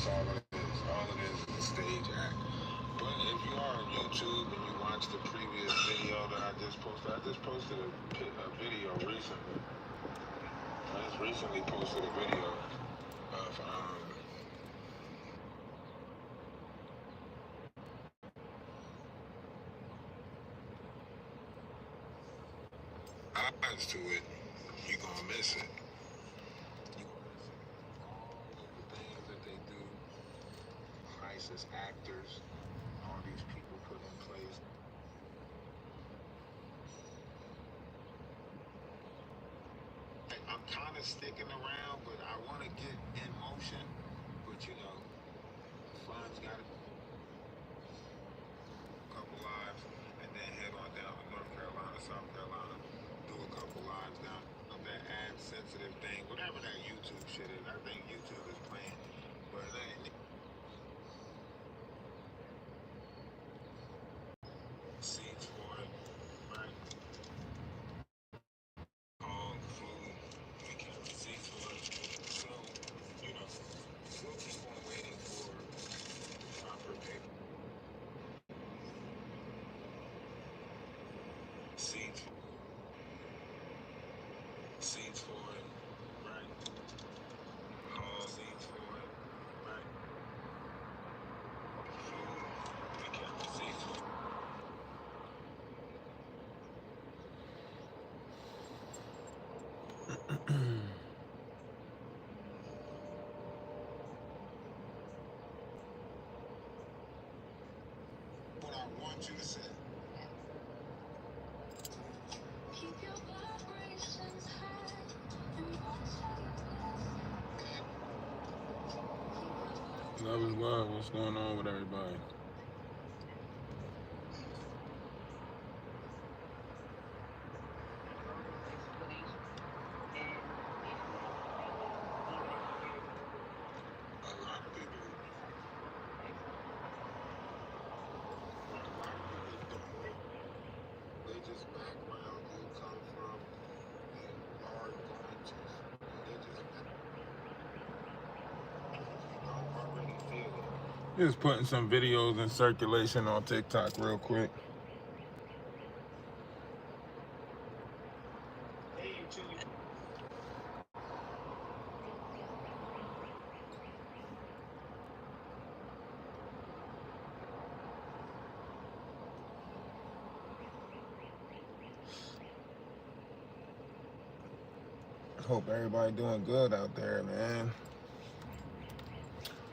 That's all it is. All it is a stage act. But if you are on YouTube and you watch the previous video that I just posted a video recently. I just recently posted a video of odds to it, you're gonna miss it. You're gonna miss it. All of the things that they do, crisis actors, all these people put in place. I'm kind of sticking around, but I want to get in motion. But you know, funds got a couple lives, and then head on down to North Carolina, South Carolina, do a couple lives down of that ad sensitive thing, whatever that YouTube shit is. I think YouTube is playing, but seeds for it, right? All food, we can't seeds for it. So, you know, we'll keep on waiting for proper paper. Seeds for it, right? All seeds for it, right? Food, we can't seeds for it. What I want you to say. Keep your vibrations high and watch how you Love is love. What's going on with everybody? A lot of people don't. They just background you come from and are going to. They just don't already feel it. Just putting some videos in circulation on TikTok real quick. Hope everybody doing good out there, man.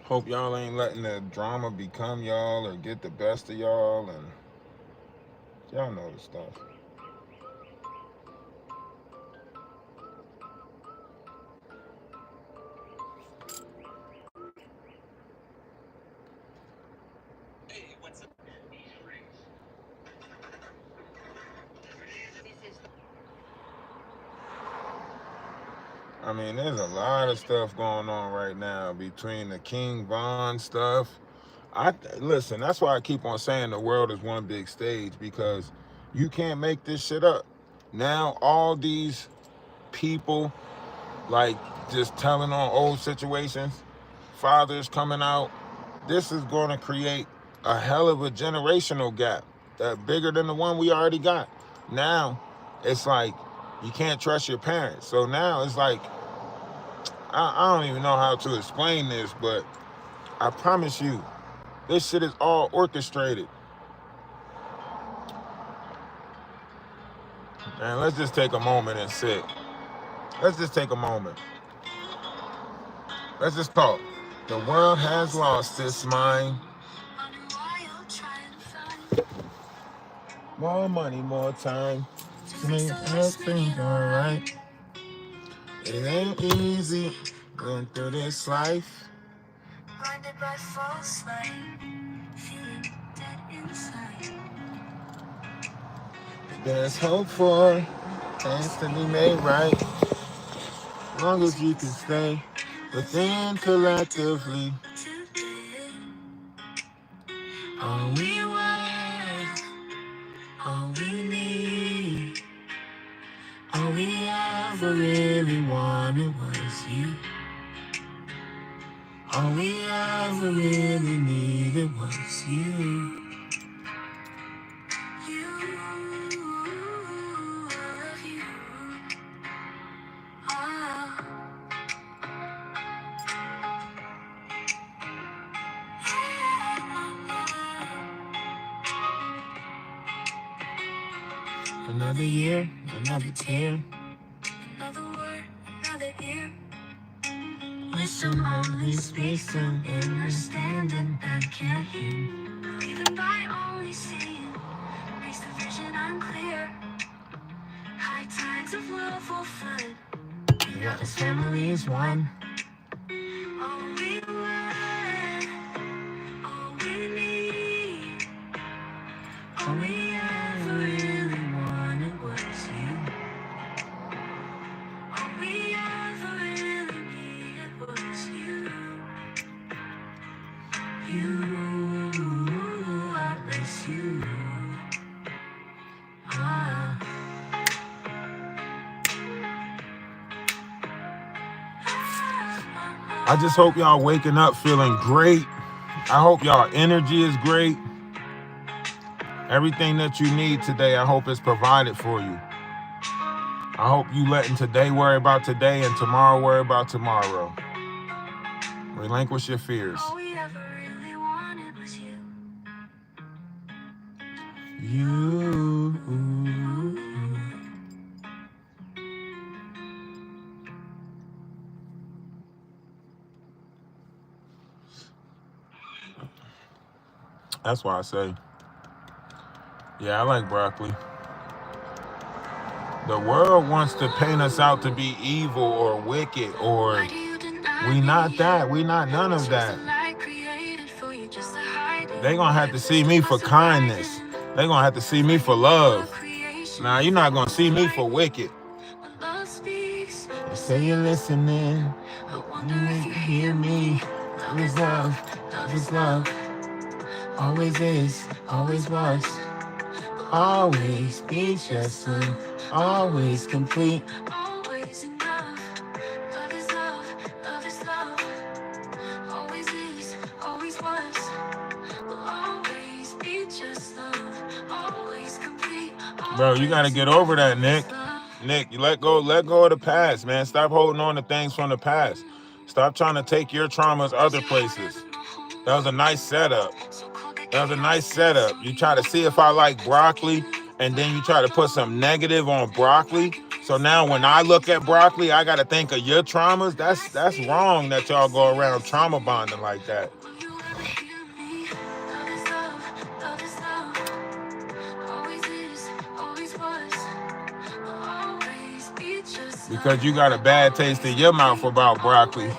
Hope y'all ain't letting the drama become y'all or get the best of y'all, and y'all know the stuff. Hey, what's up? I mean, there's a lot of stuff going on right now between the King Von stuff. Listen, that's why I keep on saying the world is one big stage, because you can't make this shit up. Now all these people like just telling on old situations, fathers coming out, this is going to create a hell of a generational gap that bigger than the one we already got. Now it's like you can't trust your parents. So now it's like, I don't even know how to explain this, but I promise you, this shit is all orchestrated. And let's just take a moment and sit. Let's just take a moment. Let's just talk. The world has lost its mind. More money, more time. To make everything alright. It ain't easy going through this life. Blinded by false light, feeling dead inside. There's hope for things to be made right. As long as you can stay within collectively. All we want, all we need, all we ever really wanted was you. All we ever really needed was you. Another year, another tear, another word, another ear. With some only space and understanding I can't hear. Even by only seeing makes the vision unclear. High tides of love will flood. Yeah, this family is one. All we want, all we need, all we ever really wanted was you. All we ever really needed was you. You, I miss you. I just hope y'all waking up feeling great. I hope y'all energy is great. Everything that you need today, I hope is provided for you. I hope you letting today worry about today and tomorrow worry about tomorrow. Relinquish your fears. All we ever really wanted was you. You. That's why I say, yeah, I like broccoli. The world wants to paint us out to be evil or wicked, or we not that. We not none of that. They gonna have to see me for kindness. They gonna have to see me for love. Nah, you're not gonna see me for wicked. They say you're listening. I wonder if you hear me. Love is love. Love is love. Always is. Always was. Always be just one. Always complete. Always enough. Love is love. Love is love. Always is. Always was. Will always be just love. Always complete. Bro, you gotta get over that, Nick. Nick, you let go of the past, man. Stop holding on to things from the past. Stop trying to take your traumas other places. That was a nice setup. That was a nice setup. You try to see if I like broccoli, and then you try to put some negative on broccoli. So now when I look at broccoli, I got to think of your traumas. That's wrong that y'all go around trauma bonding like that. Because you got a bad taste in your mouth about broccoli.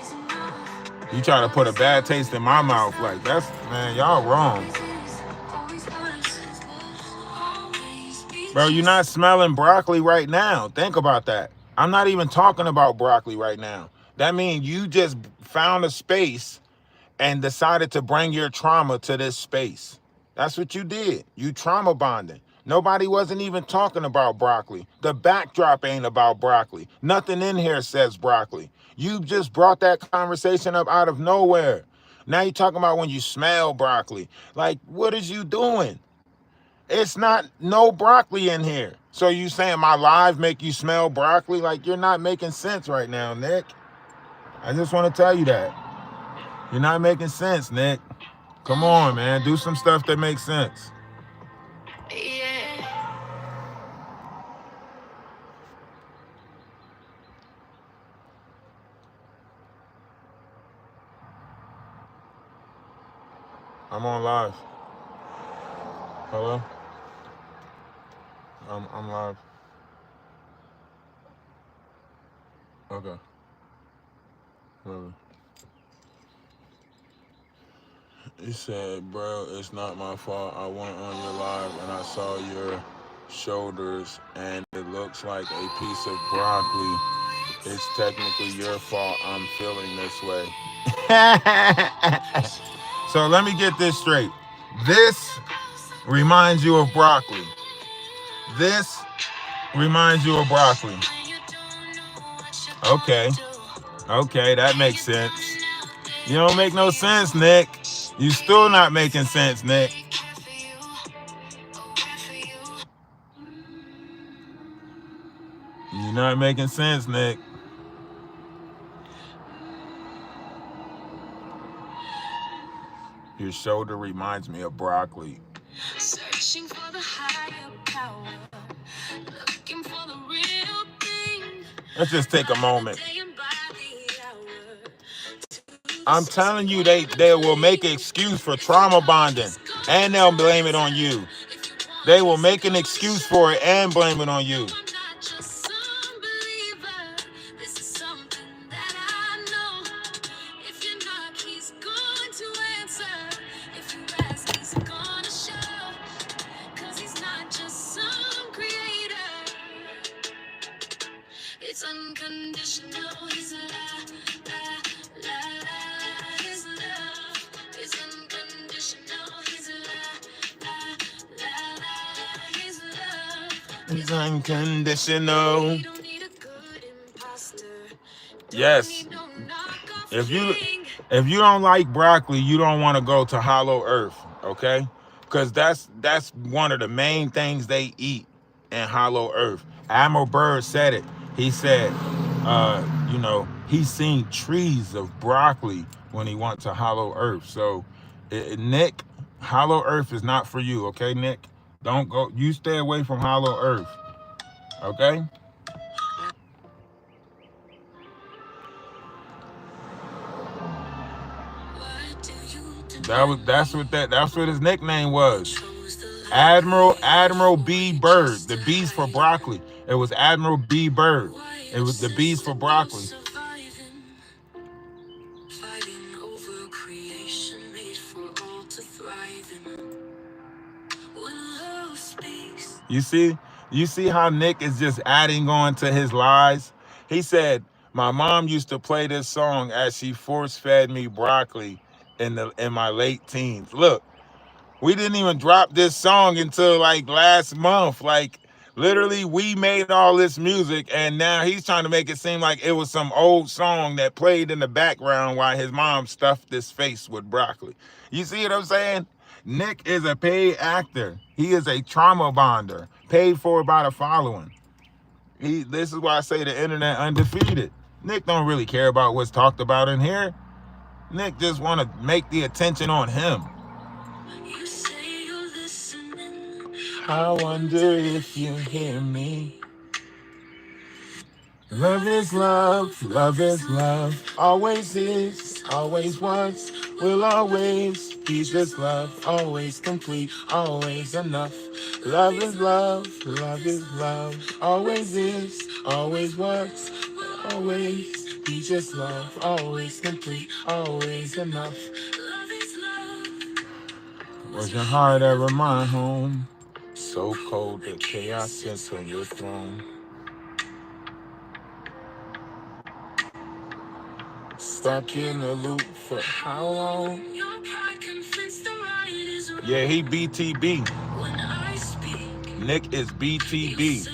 You try to put a bad taste in my mouth. Like, that's, man, y'all wrong. Bro, you're not smelling broccoli right now. Think about that. I'm not even talking about broccoli right now. That means you just found a space and decided to bring your trauma to this space. That's what you did. You trauma bonding. Nobody wasn't even talking about broccoli. The backdrop ain't about broccoli. Nothing in here says broccoli. You just brought that conversation up out of nowhere. Now you're talking about when you smell broccoli. Like, what is you doing? It's not no broccoli in here. So you saying my live make you smell broccoli? Like, you're not making sense right now, Nick. I just want to tell you that. You're not making sense, Nick. Come on, man. Do some stuff that makes sense. I'm on live. Hello? I'm live. Okay. Really? He said, bro, it's not my fault. I went on your live and I saw your shoulders and it looks like a piece of broccoli. It's technically your fault. I'm feeling this way. So let me get this straight. This reminds you of broccoli. This reminds you of broccoli. Okay. Okay, that makes sense. You don't make no sense, Nick. You still not making sense, Nick. You're not making sense, Nick. Your shoulder reminds me of broccoli. Searching for the higher power, looking for the real thing. Let's just take a moment. I'm telling you, they will make an excuse for trauma bonding, and they'll blame it on you. They will make an excuse for it and blame it on you. It's unconditional. His love, his love is unconditional. His love, his love is unconditional. Yes. If you don't like broccoli, you don't want to go to Hollow Earth, okay? Because that's one of the main things they eat in Hollow Earth. Admiral Byrd said it. He said, he's seen trees of broccoli when he went to Hollow Earth. So, Nick, Hollow Earth is not for you, okay, Nick? Don't go. You stay away from Hollow Earth, okay? That's what his nickname was. Admiral B. Byrd, the B's for broccoli. It was Admiral B. Byrd. It was the B's for broccoli. You see how Nick is just adding on to his lies? He said, my mom used to play this song as she force-fed me broccoli in my late teens. Look, we didn't even drop this song until like last month. Like, literally, we made all this music, and now he's trying to make it seem like it was some old song that played in the background while his mom stuffed his face with broccoli. You see what I'm saying? Nick is a paid actor. He is a trauma bonder, paid for by the following. This is why I say the internet undefeated. Nick don't really care about what's talked about in here. Nick just want to make the attention on him. You say you're listening. I wonder if you hear me. Love is love, love is love. Always is, always was, will always be just love. Always complete, always enough. Love is love, love is love. Always is, always was, will always be just love. Always complete, always enough. Love is love. Was your heart ever my home? So cold that chaos sits on your throne. Stuck in a loop for how long? Yeah, he BTB. Nick is BTB.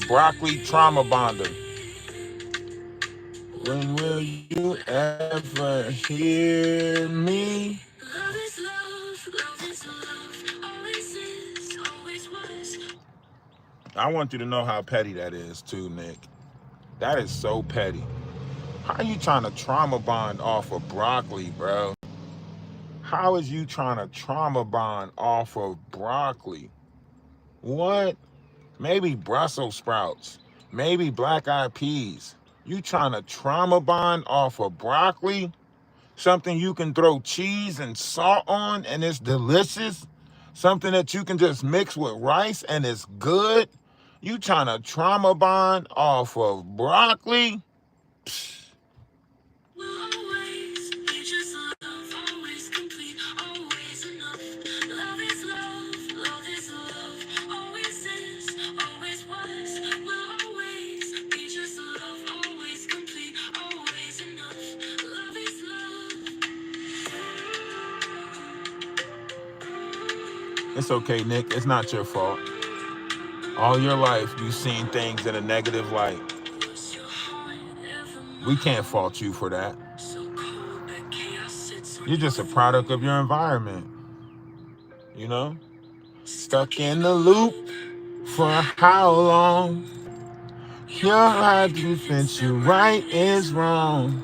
Broccoli trauma bonder. When will you ever hear me? Love is love, love is love, always is, always was. I want you to know how petty that is too, Nick. That is so petty. How are you trying to trauma bond off of broccoli, bro? How is you trying to trauma bond off of broccoli? What? Maybe Brussels sprouts. Maybe black-eyed peas. You trying to trauma bond off of broccoli? Something you can throw cheese and salt on and it's delicious? Something that you can just mix with rice and it's good? You trying to trauma bond off of broccoli? Psh. It's okay, Nick. It's not your fault. All your life, you've seen things in a negative light. We can't fault you for that. You're just a product of your environment. You know? Stuck in the loop for how long? Your hard defense, you right is wrong.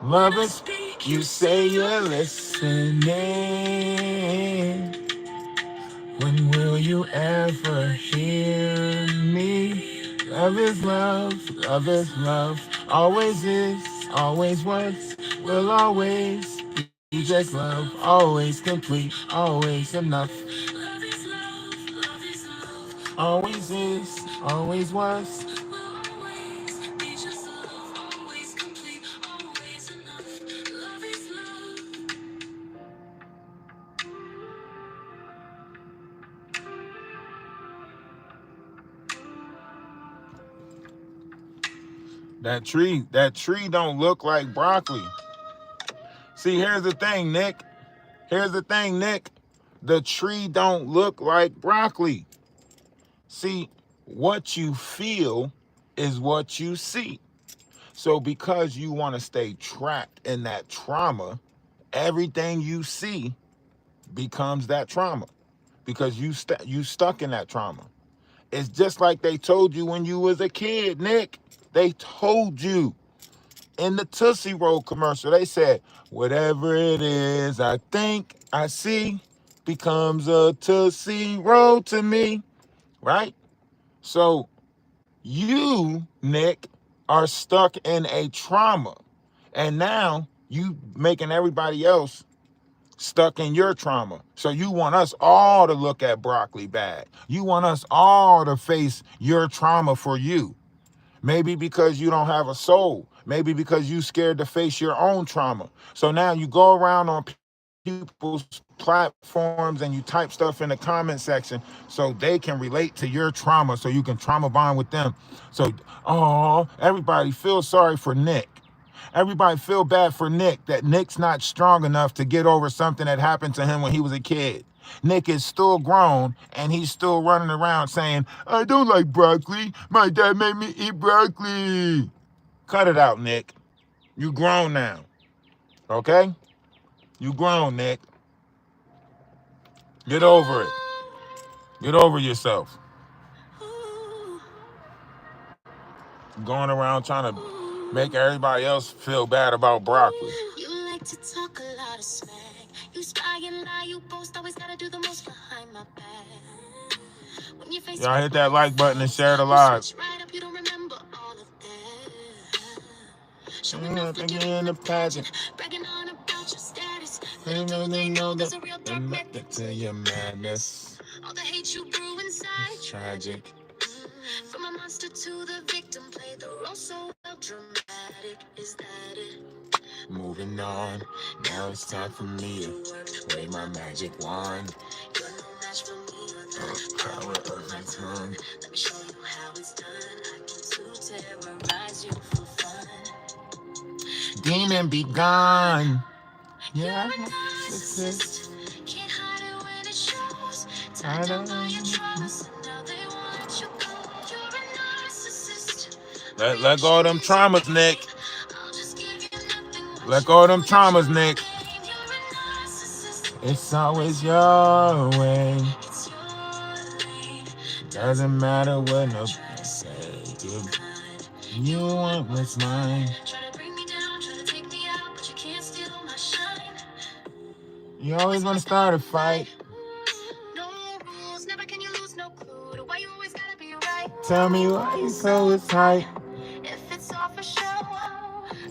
Love is, you say you're listening. When will you ever hear me? Love is love is love. Always is, always was, will always be just love. Always complete, always enough. Always is, always was. That tree don't look like broccoli. See, here's the thing, Nick. Here's the thing, Nick. The tree don't look like broccoli. See, what you feel is what you see. So because you want to stay trapped in that trauma, everything you see becomes that trauma because you stuck in that trauma. It's just like they told you when you was a kid, Nick. They told you in the Tootsie Roll commercial, they said, whatever it is I think I see becomes a Tootsie Roll to me, right? So you, Nick, are stuck in a trauma. And now you making everybody else stuck in your trauma. So you want us all to look at broccoli bad. You want us all to face your trauma for you. Maybe because you don't have a soul. Maybe because you scared to face your own trauma. So now you go around on people's platforms and you type stuff in the comment section so they can relate to your trauma so you can trauma bond with them. So, oh, everybody feels sorry for Nick. Everybody feel bad for Nick, that Nick's not strong enough to get over something that happened to him when he was a kid. Nick is still grown and he's still running around saying, I don't like broccoli. My dad made me eat broccoli. Cut it out, Nick. You grown now. Okay? You grown, Nick. Get over it. Get over yourself. Going around trying to make everybody else feel bad about broccoli. You like to talk a lot of smack. You spy and lie, you boast, always gotta do the most behind my back. When you face Y'all hit that like button and share it live. right up, you don't remember all of that. Showing up again in the pageant. Bragging on about your status. They know there's a real dark method to your madness. All the hate you grew inside. It's tragic. From a monster to the victim, play the role so well, dramatic. Is that it? Moving on. Now it's time for me to wave my magic wand. You're no match for me or The power of my tongue. Let me show you how it's done. I can too terrorize you for fun. Demon be gone. Yeah, You're a narcissist. Can't hide it when it shows. I Tied don't down by know. your traumas, and now they won't let you go. You're a narcissist. Let go of them traumas, Nick. I'll just give you nothing. Let go of them traumas, Nick. You're a narcissist. It's always your way. It's your lane. Doesn't matter what nobody say. You want what's mine. Try to bring me down, try to take me out, but you can't steal my shine. You always want to start a fight. No rules, never can you lose, no clue to why you always gotta be right. Tell me why you so tight. If it's all for show,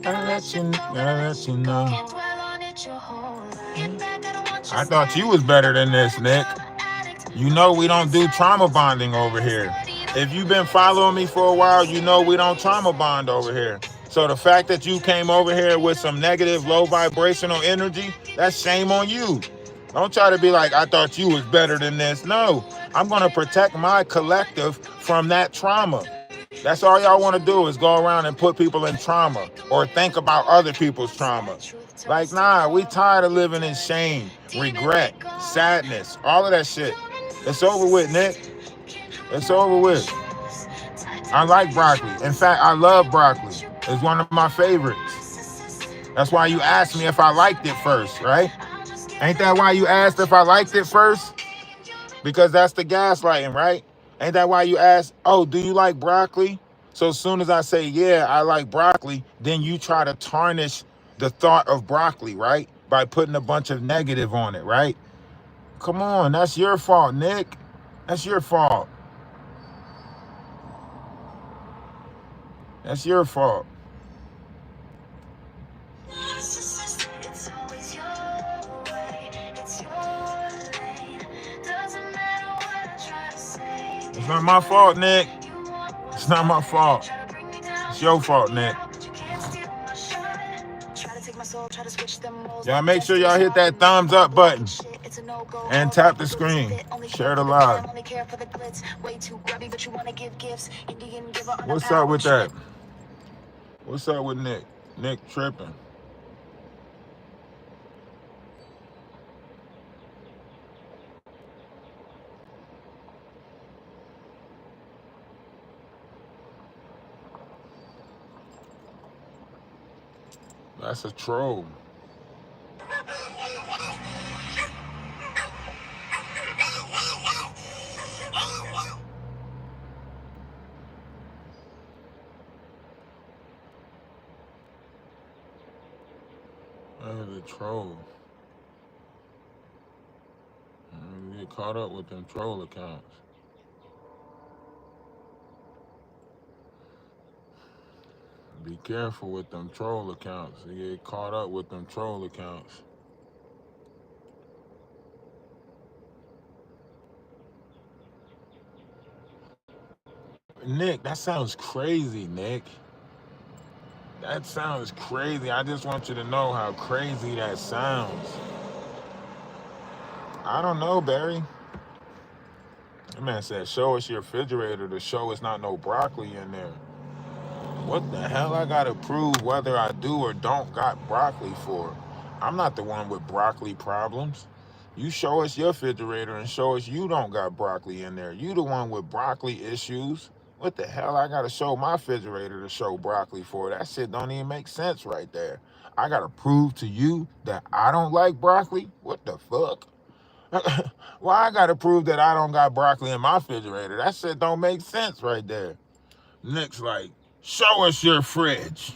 Gotta let you know. can't dwell on it your whole life. Get back, I don't want you I thought you was better than this, Nick. You know we don't do trauma bonding over here. If you've been following me for a while, you know we don't trauma bond over here. So the fact that you came over here with some negative, low vibrational energy, that's shame on you. Don't try to be like, I thought you was better than this. No, I'm going to protect my collective from that trauma. That's all y'all want to do is go around and put people in trauma or think about other people's trauma. Like, nah, we tired of living in shame, regret, sadness, all of that shit. It's over with, Nick. It's over with. I like broccoli. In fact, I love broccoli. It's one of my favorites. That's why you asked me if I liked it first, right? Ain't that why you asked if I liked it first? Because that's the gaslighting, right? Ain't that why you asked, oh, do you like broccoli? So as soon as I say, yeah, I like broccoli, then you try to tarnish the thought of broccoli, right? By putting a bunch of negative on it, right? Come on, that's your fault, Nick. That's your fault. That's your fault. It's always your way, it's your lane. Doesn't matter what I try to say. It's not my fault, Nick. It's not my fault. It's your fault, Nick. Y'all make sure y'all hit that thumbs up button and tap the screen. Share the live. What's up with that? What's up with Nick? Nick tripping. That's a troll. That is a troll. You get caught up with them troll accounts. Be careful with them troll accounts. You get caught up with them troll accounts. Nick, that sounds crazy, Nick. That sounds crazy. I just want you to know how crazy that sounds. I don't know, Barry. That man said, show us your refrigerator to show it's not no broccoli in there. What the hell I gotta prove whether I do or don't got broccoli for? I'm not the one with broccoli problems. You show us your refrigerator and show us you don't got broccoli in there. You the one with broccoli issues. What the hell I gotta show my refrigerator to show broccoli for? That shit don't even make sense right there. I gotta prove to you that I don't like broccoli? What the fuck? Why I gotta prove that I don't got broccoli in my refrigerator? That shit don't make sense right there. Nick's like, show us your fridge.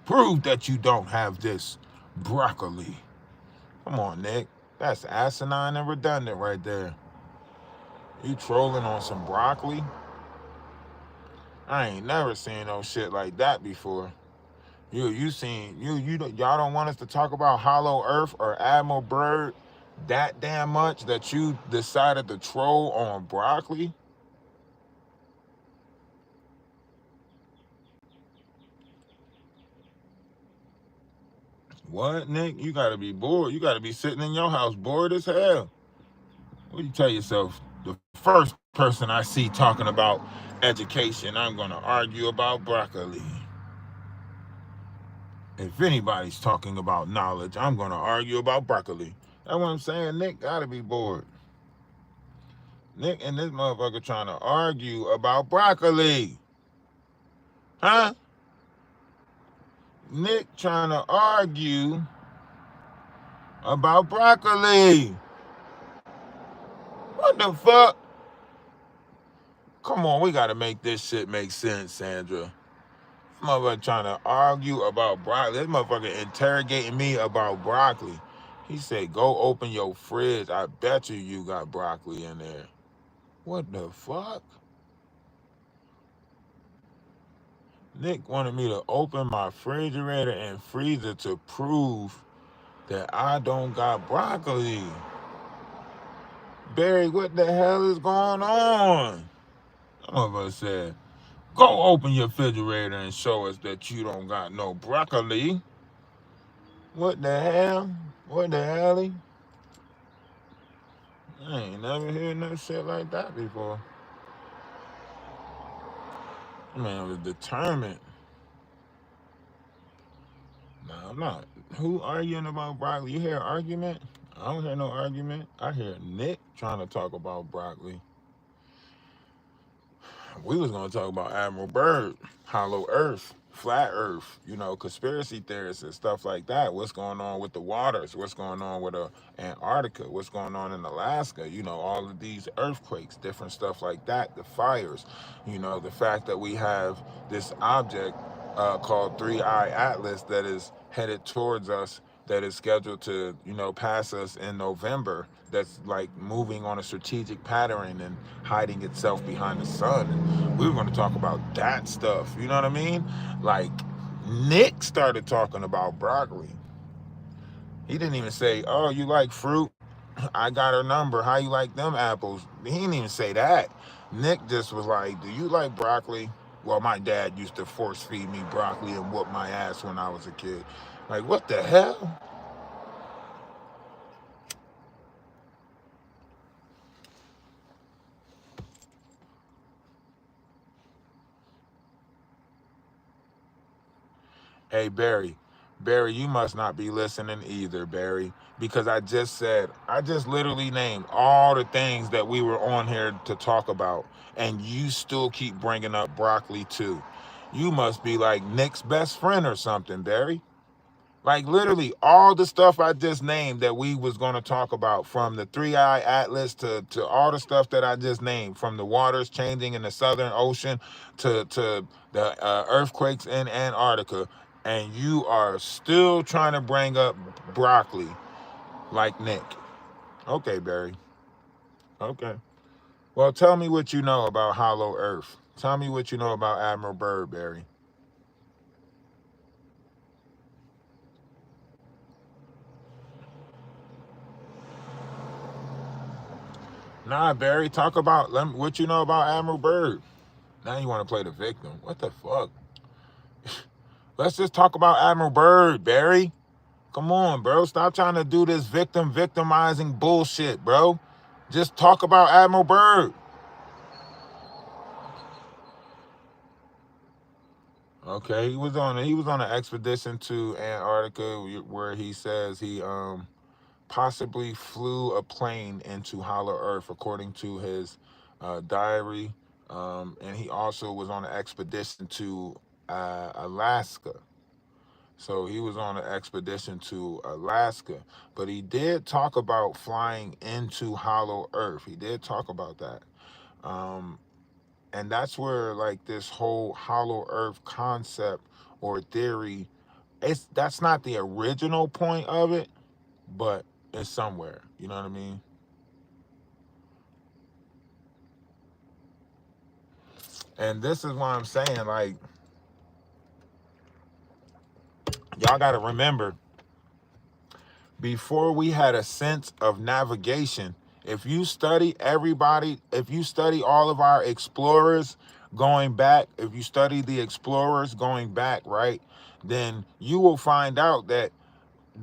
Prove that you don't have this broccoli. Come on, Nick. That's asinine and redundant right there. You trolling on some broccoli? I ain't never seen no shit like that before. Y'all don't want us to talk about Hollow Earth or Admiral Byrd that damn much that you decided to troll on broccoli? What, Nick? You gotta be bored. You gotta be sitting in your house bored as hell. What do you tell yourself? The first person I see talking about education, I'm gonna argue about broccoli. If anybody's talking about knowledge, I'm gonna argue about broccoli. That's what I'm saying. Nick gotta be bored. Nick and this motherfucker trying to argue about broccoli. Huh? Nick trying to argue about broccoli. What the fuck? Come on, we gotta make this shit make sense, Sandra. This motherfucker trying to argue about broccoli. This motherfucker interrogating me about broccoli. He said, go open your fridge. I bet you got broccoli in there. What the fuck? Nick wanted me to open my refrigerator and freezer to prove that I don't got broccoli. Barry, what the hell is going on? That motherfucker said, go open your refrigerator and show us that you don't got no broccoli. What the hell? What the hell? I ain't never heard no shit like that before. Man was determined. No, I'm not. Who arguing about broccoli? You hear an argument? I don't hear no argument. I hear Nick trying to talk about broccoli. We was gonna talk about Admiral Byrd, Hollow Earth, flat earth, conspiracy theorists and stuff like that. What's going on with the waters? What's going on with Antarctica? What's going on in Alaska? All of these earthquakes, different stuff like that, the fires, the fact that we have this object called 3i Atlas that is headed towards us, that is scheduled to, pass us in November, that's like moving on a strategic pattern and hiding itself behind the sun. And we were going to talk about that stuff, you know what I mean? Like, Nick started talking about broccoli. He didn't even say, "Oh, you like fruit? I got her number. How you like them apples?" He didn't even say that. Nick just was like, "Do you like broccoli?" Well, my dad used to force feed me broccoli and whoop my ass when I was a kid. Like, what the hell? Hey, Barry, you must not be listening either, Barry, because I just literally named all the things that we were on here to talk about, and you still keep bringing up broccoli too. You must be like Nick's best friend or something, Barry. Like, literally all the stuff I just named that we was going to talk about, from the 3i Atlas to all the stuff that I just named, from the waters changing in the Southern Ocean to the earthquakes in Antarctica, and you are still trying to bring up broccoli like Nick. Okay, Barry. Okay. Well, tell me what you know about Hollow Earth. Tell me what you know about Admiral Byrd, Barry. Nah, Barry, talk about what you know about Admiral Byrd. Now you want to play the victim. What the fuck? Let's just talk about Admiral Byrd, Barry. Come on, bro. Stop trying to do this victimizing bullshit, bro. Just talk about Admiral Byrd. Okay, he was on an expedition to Antarctica where he says he possibly flew a plane into Hollow Earth, according to his diary. And he also was on an expedition to Alaska. So he was on an expedition to Alaska, but he did talk about flying into Hollow Earth. He did talk about that. Um, and that's where, like, this whole Hollow Earth concept or theory, that's not the original point of it, but it's somewhere. You know what I mean? And this is why I'm saying, like, y'all got to remember, before we had a sense of navigation, if you study all of our explorers going back, if you study the explorers going back, right, then you will find out that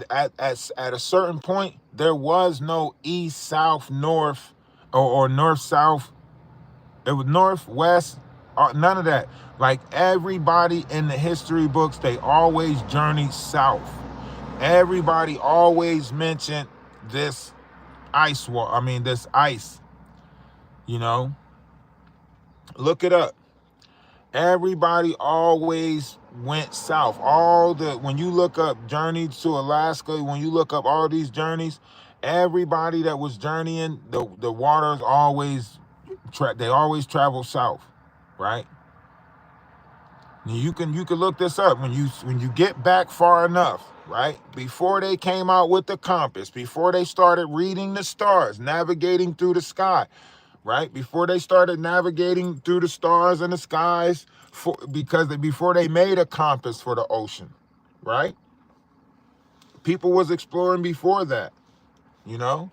at a certain point, there was no east, south, north, or north, south. It was north, west, none of that. Like, everybody in the history books, they always journeyed south. Everybody always mentioned this this ice, you know. Look it up. Everybody always went south. When you look up journeys to Alaska, when you look up all these journeys, everybody that was journeying, the waters always they always travel south, right? You can look this up when you get back far enough, right? Before they came out with the compass, before they started reading the stars, navigating through the sky, right? Before they started navigating through the stars and the skies, before they made a compass for the ocean, right? People was exploring before that, you know?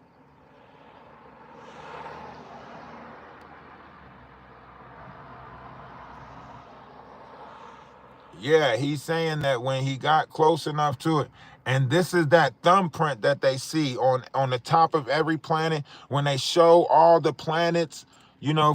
Yeah, he's saying that when he got close enough to it, and this is that thumbprint that they see on the top of every planet when they show all the planets,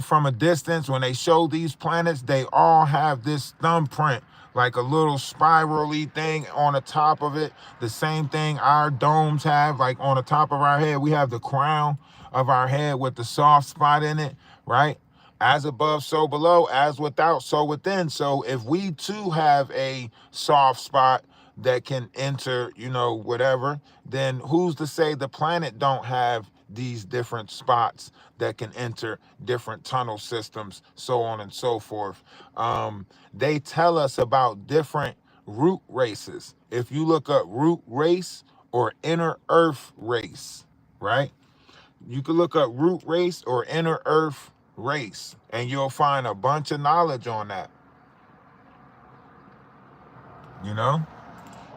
from a distance. When they show these planets, they all have this thumbprint, like a little spirally thing on the top of it. The same thing our domes have, like on the top of our head. We have the crown of our head with the soft spot in it, right? As above, so below, as without, so within. So if we too have a soft spot that can enter, whatever, then who's to say the planet don't have these different spots that can enter different tunnel systems, so on and so forth. They tell us about different root races. If you look up root race or inner earth race, right? You can look up root race or inner earth race, and you'll find a bunch of knowledge on that. You know,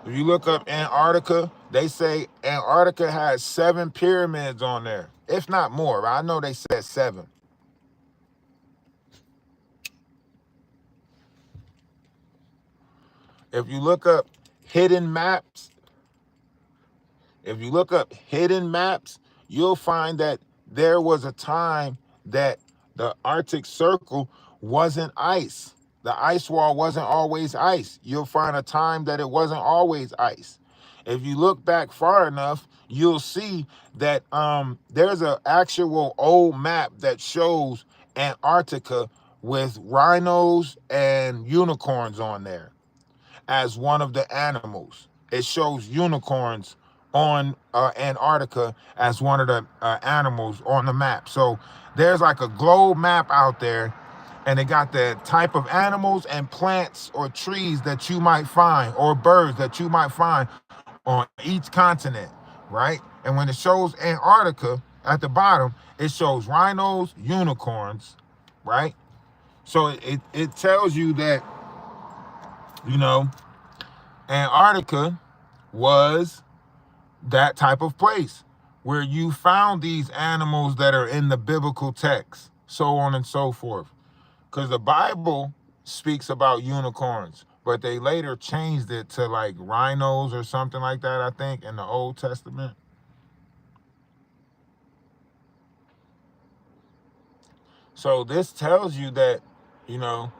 if you look up Antarctica, they say Antarctica has 7 pyramids on there, if not more. I know they said 7. If you look up hidden maps, if you look up hidden maps, you'll find that there was a time that the Arctic Circle wasn't ice. The ice wall wasn't always ice. You'll find a time that it wasn't always ice. If you look back far enough, you'll see that there's an actual old map that shows Antarctica with rhinos and unicorns on there as one of the animals. It shows unicorns on Antarctica as one of the animals on the map. So there's like a globe map out there, and it got the type of animals and plants or trees that you might find, or birds that you might find on each continent, right? And when it shows Antarctica at the bottom, it shows rhinos, unicorns, right? So it tells you that, you know, Antarctica was that type of place where you found these animals that are in the biblical text, so on and so forth. Because the Bible speaks about unicorns, but they later changed it to like rhinos or something like that, I think, in the Old Testament. So this tells you that, you know,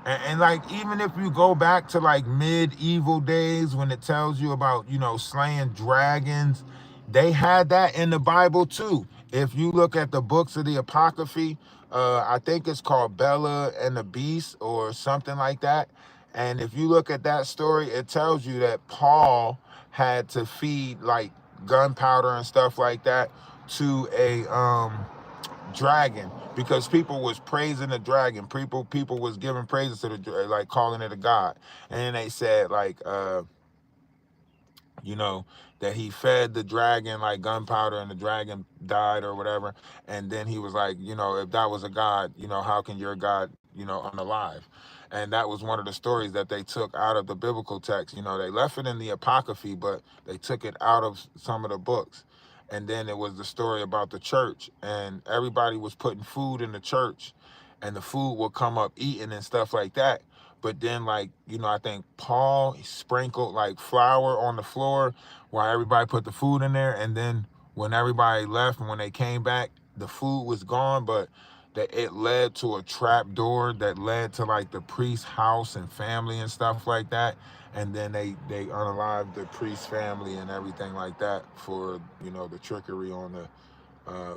and like, even if you go back to like medieval days when it tells you about, slaying dragons, they had that in the Bible too. If you look at the books of the Apocryphy, I think it's called Bella and the Beast or something like that. And if you look at that story, it tells you that Paul had to feed like gunpowder and stuff like that to a dragon, because people was praising the dragon. People was giving praises to the, like, calling it a god. And then they said like you know, that he fed the dragon like gunpowder and the dragon died or whatever. And then he was like, if that was a god, how can your God, unalive? And that was one of the stories that they took out of the biblical text. They left it in the Apocryphy, but they took it out of some of the books. And then it was the story about the church, and everybody was putting food in the church, and the food would come up eating and stuff like that. But then, like, I think Paul sprinkled like flour on the floor while everybody put the food in there. And then when everybody left and when they came back, the food was gone, but that it led to a trap door that led to like the priest's house and family and stuff like that. And then they unalived the priest's family and everything like that for, the trickery on the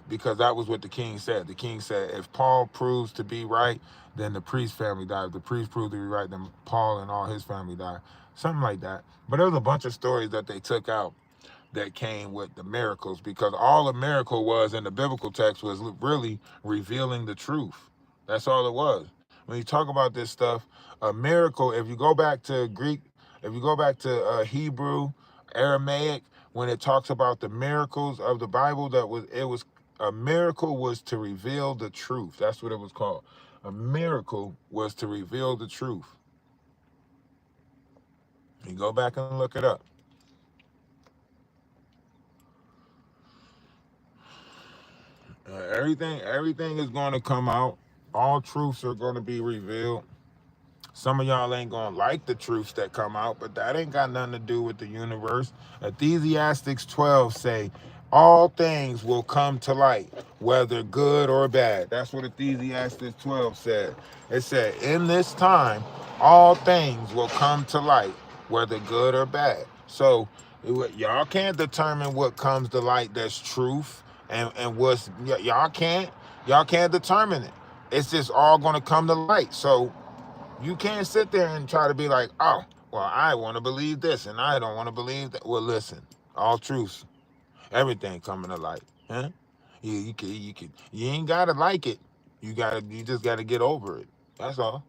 because that was what the king said. The king said, if Paul proves to be right, then the priest family died. If the priest proved to be right, then Paul and all his family died. Something like that. But there was a bunch of stories that they took out that came with the miracles, because all a miracle was in the biblical text was really revealing the truth. That's all it was. When you talk about this stuff, a miracle, if you go back to Greek, if you go back to Hebrew, Aramaic, when it talks about the miracles of the Bible, it was a miracle was to reveal the truth. That's what it was called. A miracle was to reveal the truth. You go back and look it up. Everything is going to come out. All truths are going to be revealed. Some of y'all ain't gonna like the truths that come out, but that ain't got nothing to do with the universe. Ecclesiastes 12 say, all things will come to light, whether good or bad. That's what Ecclesiastes 12 said. It said, in this time, all things will come to light, whether good or bad. So y'all can't determine what comes to light that's truth and what's, y'all can't determine it. It's just all going to come to light. So you can't sit there and try to be like, oh, well, I want to believe this and I don't want to believe that. Well, listen, all truths, everything coming to light. Huh? You ain't gotta like it. You just gotta get over it. That's all.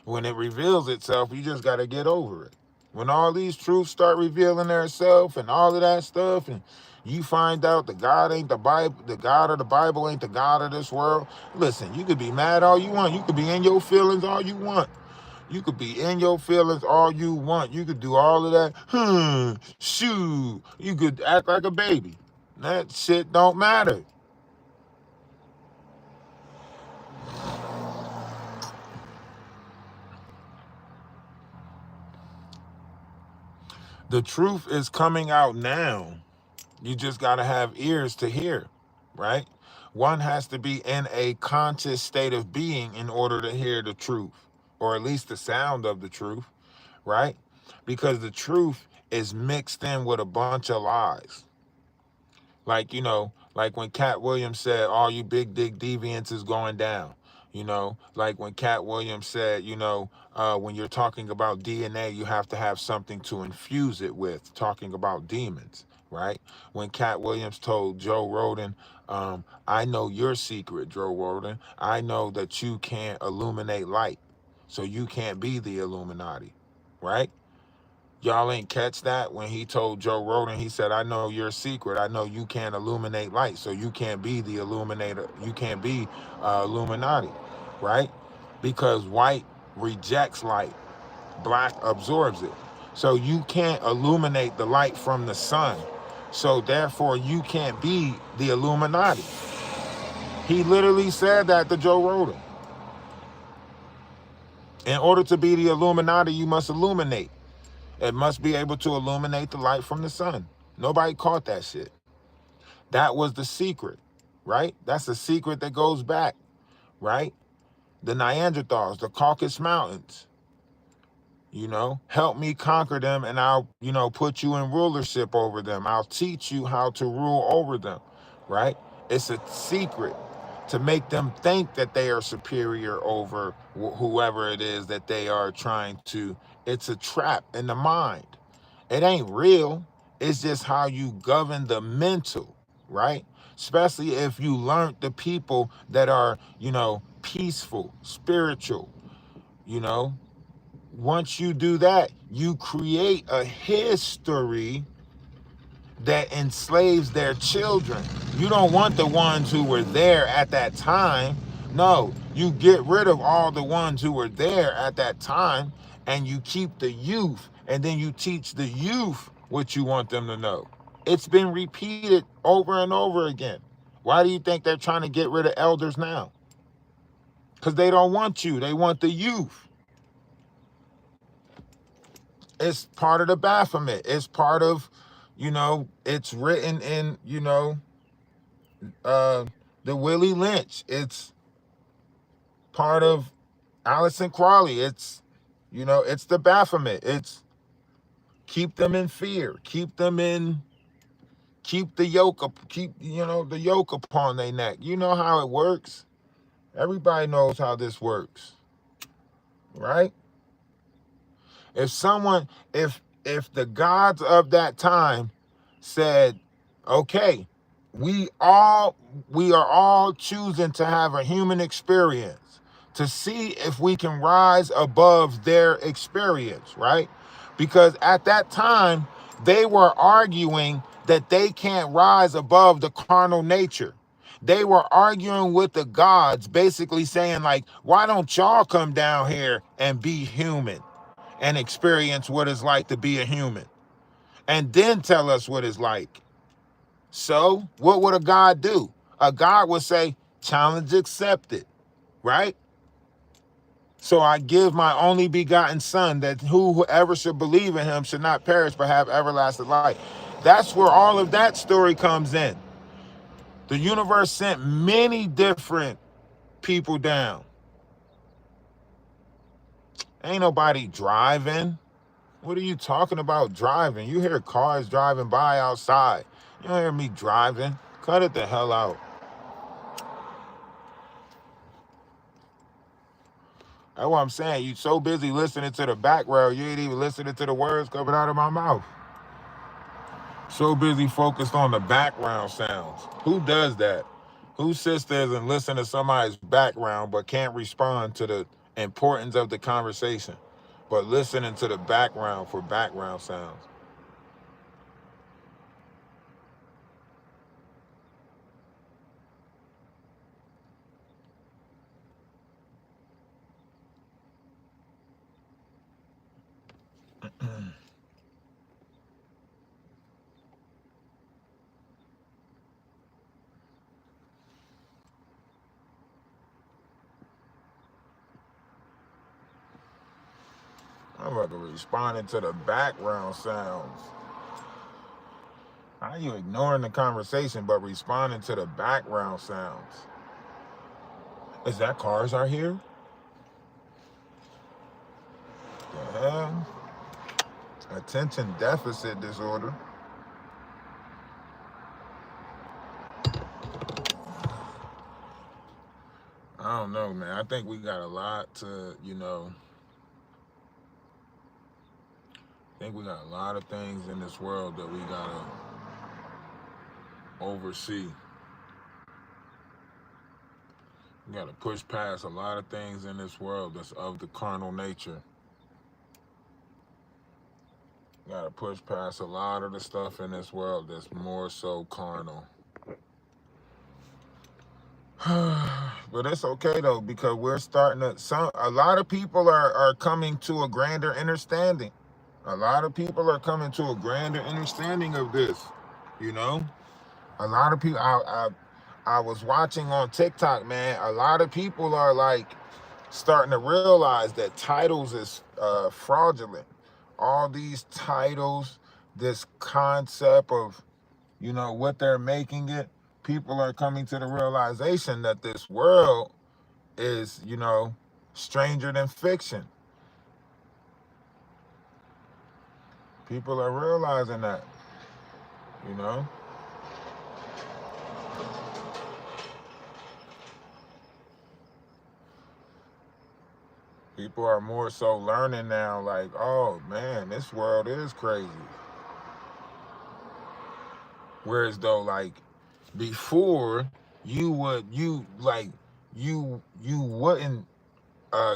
When it reveals itself, you just gotta get over it. When all these truths start revealing themselves and all of that stuff, and you find out the God ain't the Bible, the God of the Bible ain't the God of this world. Listen, you could be mad all you want. You could be in your feelings all you want. You could be in your feelings all you want. You could do all of that. Shoot. You could act like a baby. That shit don't matter. The truth is coming out now. You just got to have ears to hear, right? One has to be in a conscious state of being in order to hear the truth, or at least the sound of the truth, right? Because the truth is mixed in with a bunch of lies. Like, like when Cat Williams said, all you big dick deviants is going down. Like when Cat Williams said, when you're talking about DNA, you have to have something to infuse it with, talking about demons, right? When Cat Williams told Joe Rogan, I know your secret, Joe Rogan. I know that you can't illuminate light, so you can't be the Illuminati, right? Y'all ain't catch that when he told Joe Rogan, he said, I know your secret. I know you can't illuminate light, so you can't be the illuminator. You can't be Illuminati, right? Because white rejects light, black absorbs it. So you can't illuminate the light from the sun. So therefore, you can't be the Illuminati. He literally said that to Joe Rogan. In order to be the Illuminati, you must illuminate. It must be able to illuminate the light from the sun. Nobody caught that shit. That was the secret, right? That's a secret that goes back, right? The Neanderthals, the Caucasus Mountains, help me conquer them and I'll, put you in rulership over them. I'll teach you how to rule over them, right? It's a secret to make them think that they are superior over whoever it is that they are trying to. It's a trap in the mind. It ain't real. It's just how you govern the mental, right? Especially if you learned the people that are, peaceful, spiritual, you know. Once you do that, you create a history that enslaves their children. You don't want the ones who were there at that time. No, you get rid of all the ones who were there at that time and you keep the youth, and then you teach the youth what you want them to know. It's been repeated over and over again. Why do you think they're trying to get rid of elders now? Because they don't want you. They want the youth. It's part of the Baphomet. It's part of, it's written in, the Willie Lynch. It's part of Allison Crowley. It's, it's the Baphomet. It's keep them in fear. Keep the yoke up, the yoke upon their neck. You know how it works. Everybody knows how this works, right? If the gods of that time said, okay, we are all choosing to have a human experience to see if we can rise above their experience, right? Because at that time, they were arguing that they can't rise above the carnal nature. They were arguing with the gods, basically saying, like, why don't y'all come down here and be human and experience what it's like to be a human, and then tell us what it's like? So what would a God do? A God would say, challenge accepted, right? So I give my only begotten son, that whoever should believe in him should not perish but have everlasting life. That's where all of that story comes in. The universe sent many different people down. Ain't nobody driving. What are you talking about driving? You hear cars driving by outside. You don't hear me driving. Cut it the hell out. That's what I'm saying. You so busy listening to the background, you ain't even listening to the words coming out of my mouth. So busy focused on the background sounds. Who does that? Who sits there and listen to somebody's background but can't respond to the importance of the conversation, but listening to the background for background sounds? I'm like responding to the background sounds. How you ignoring the conversation but responding to the background sounds? Is that cars are here? The hell? Attention deficit disorder. I don't know, man. I think we got a lot to, I think we got a lot of things in this world that we gotta oversee. We gotta push past a lot of things in this world that's of the carnal nature. We gotta push past a lot of the stuff in this world that's more so carnal. But it's okay though, because we're starting to a lot of people are coming to a grander understanding. A lot of people are coming to a grander understanding of this. You know? A lot of people I was watching on TikTok, man. A lot of people are like starting to realize that titles is fraudulent. All these titles, this concept of what they're making it, people are coming to the realization that this world is stranger than fiction. People are realizing that, you know people are more so learning now, like, oh man, this world is crazy. Whereas though, like, before, you wouldn't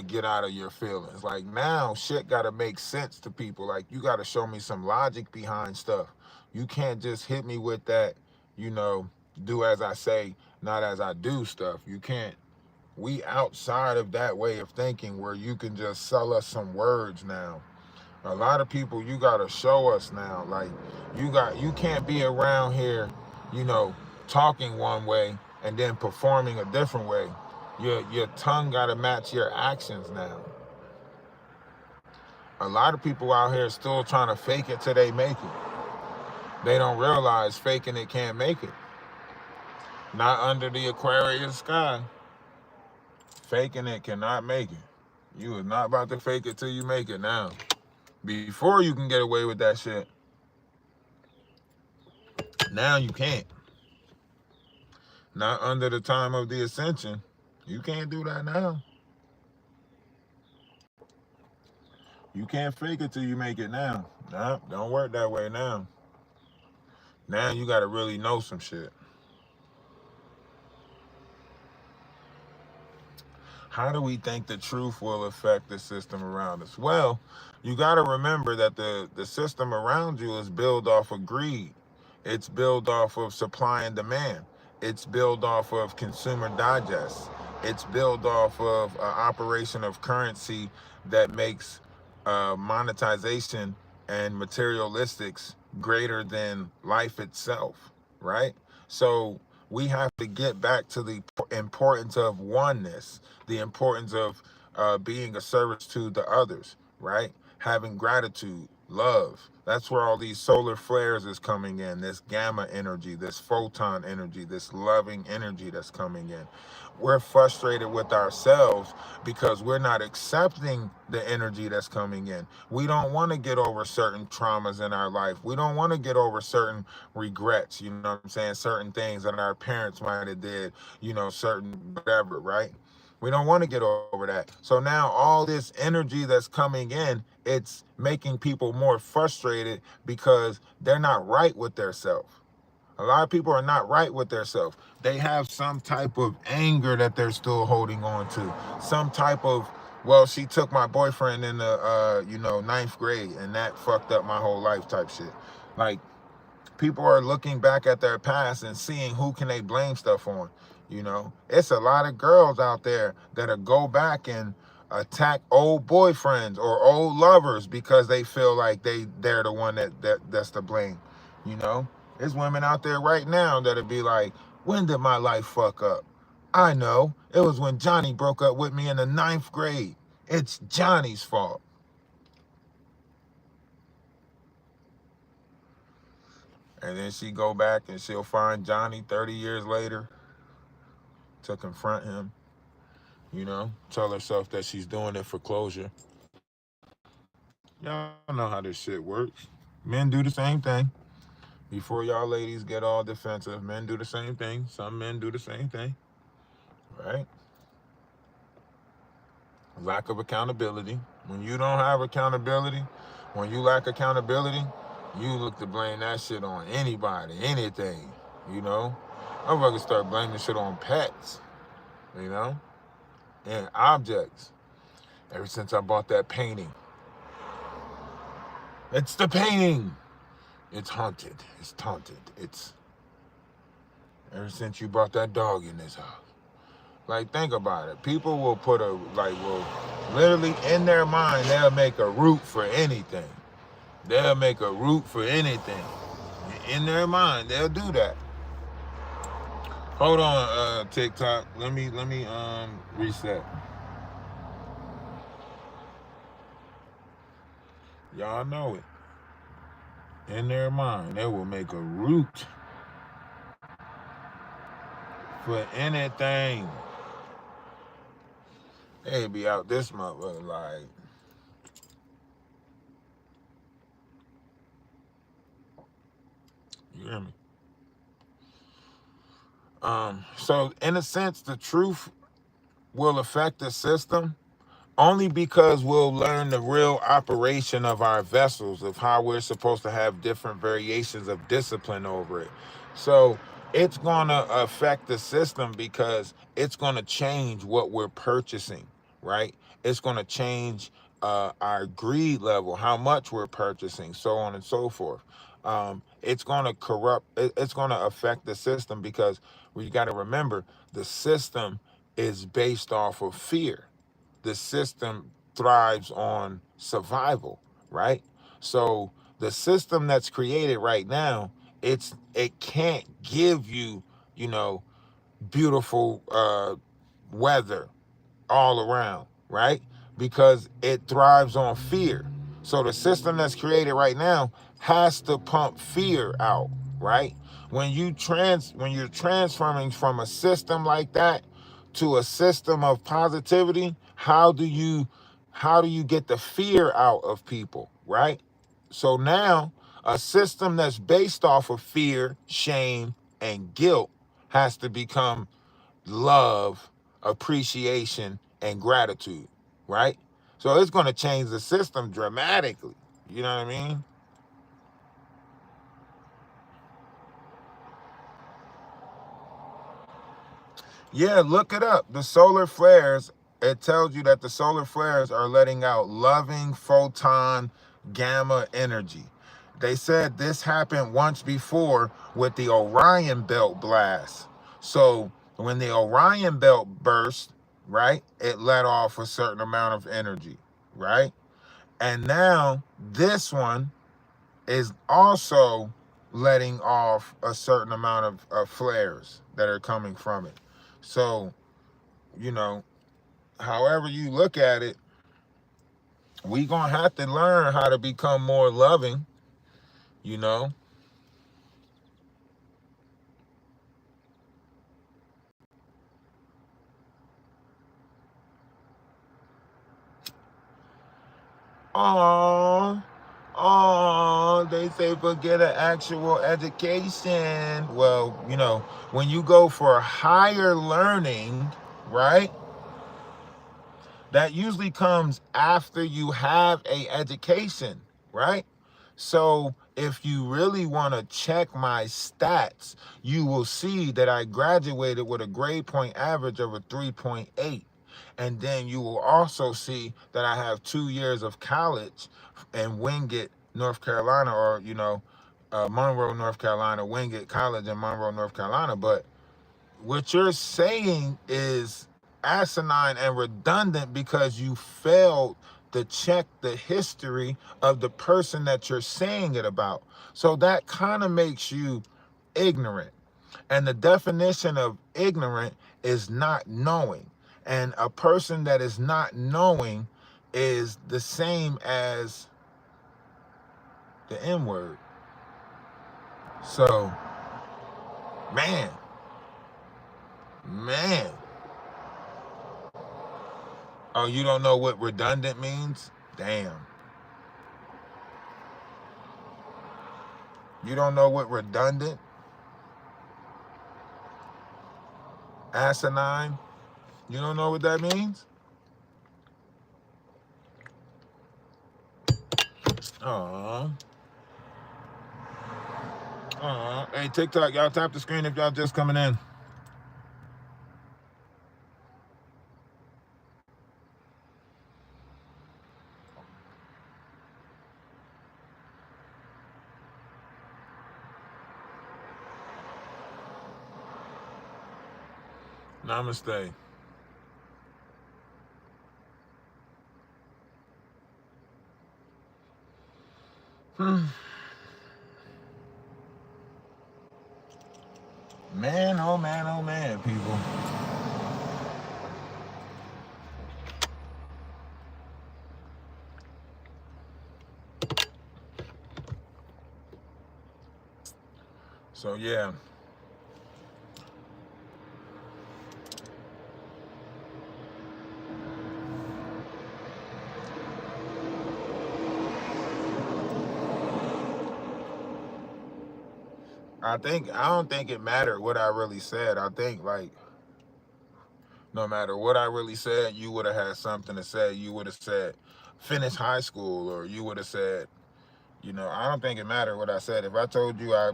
get out of your feelings. Like, now shit gotta make sense to people. Like, you gotta show me some logic behind stuff. You can't just hit me with that, you know, do as I say, not as I do stuff. You can't. We outside of that way of thinking where you can just sell us some words now. A lot of people, you gotta show us now. Like, you can't be around here, you know, talking one way and then performing a different way. Your tongue gotta match your actions now. A lot of people out here still trying to fake it till they make it. They don't realize faking it can't make it. Not under the Aquarius sky. Faking it cannot make it. You are not about to fake it till you make it now. Before you can get away with that shit, now you can't. Not under the time of the ascension. You can't do that now. You can't fake it till you make it now. Nah, don't work that way now. Now you gotta really know some shit. How do we think the truth will affect the system around us? Well, you gotta remember that the system around you is built off of greed. It's built off of supply and demand. It's built off of consumer digest. It's built off of an operation of currency that makes monetization and materialistics greater than life itself, right? So we have to get back to the importance of oneness, the importance of being a service to the others, right? Having gratitude, love. That's where all these solar flares is coming in, this gamma energy, this photon energy, this loving energy that's coming in. We're frustrated with ourselves because we're not accepting the energy that's coming in. We don't want to get over certain traumas in our life. We don't want to get over certain regrets, you know what I'm saying? Certain things that our parents might have did, certain whatever, right? We don't want to get over that. So now all this energy that's coming in, it's making people more frustrated because they're not right with their self. A lot of people are not right with themselves. They have some type of anger that they're still holding on to. Some type of, well, she took my boyfriend in the, ninth grade, and that fucked up my whole life type shit. Like, people are looking back at their past and seeing who can they blame stuff on. It's a lot of girls out there that'll go back and attack old boyfriends or old lovers because they feel like they're the one that's to blame. You know, there's women out there right now that'll be like, when did my life fuck up? I know. It was when Johnny broke up with me in the ninth grade. It's Johnny's fault. And then she go back and she'll find Johnny 30 years later to confront him, tell herself that she's doing it for closure. Y'all know how this shit works. Men do the same thing. Before y'all ladies get all defensive, men do the same thing. Some men do the same thing, right? Lack of accountability. When you don't have accountability, when you lack accountability, you look to blame that shit on anybody, anything, I'm gonna start blaming shit on pets, and objects. Ever since I bought that painting. It's the painting. It's haunted. It's taunted. It's ever since you brought that dog in this house. Like, think about it. People will will literally in their mind, they'll make a root for anything. They'll make a root for anything. In their mind, they'll do that. Hold on, TikTok. Let me reset. Y'all know it. In their mind, they will make a root for anything. They be out this motherfucker like, you hear me? So in a sense, the truth will affect the system only because we'll learn the real operation of our vessels, of how we're supposed to have different variations of discipline over it. So it's going to affect the system because it's going to change what we're purchasing, right? It's going to change our greed level, how much we're purchasing, so on and so forth. It's going to it's going to affect the system because we got to remember the system is based off of fear. The system thrives on survival, right? So the system that's created right now, it can't give you, beautiful weather all around, right? Because it thrives on fear. So the system that's created right now has to pump fear out, right? When you're transforming from a system like that to a system of positivity, how do you get the fear out of people, right? So now a system that's based off of fear, shame, and guilt has to become love, appreciation, and gratitude, right? So it's going to change the system dramatically. You know what I mean? Yeah, look it up. The solar flares, it tells you that the solar flares are letting out loving photon gamma energy. They said this happened once before with the Orion belt blast. So when the Orion belt burst, right, it let off a certain amount of energy, right? And now this one is also letting off a certain amount of flares that are coming from it. So, you know, however you look at it, we gonna have to learn how to become more loving, you know. Aww, aww, they say forget an actual education. Well, when you go for higher learning, right? That usually comes after you have a education, right? So if you really want to check my stats, you will see that I graduated with a grade point average of a 3.8. And then you will also see that I have 2 years of college in Wingate, North Carolina, or, Monroe, North Carolina, Wingate College in Monroe, North Carolina. But what you're saying is asinine and redundant because you failed to check the history of the person that you're saying it about. So that kind of makes you ignorant. And the definition of ignorant is not knowing. And a person that is not knowing is the same as the N word. So, man, man. Oh, you don't know what redundant means? Damn. You don't know what redundant, asinine? You don't know what that means? Aww. Aww. Hey, TikTok, y'all tap the screen if y'all just coming in. Namaste. Man, oh man, oh man, people. So yeah. I don't think it mattered what I really said. I think like no matter what I really said, you would have had something to say. You would have said finish high school, or you would have said, I don't think it mattered what I said. If I told you if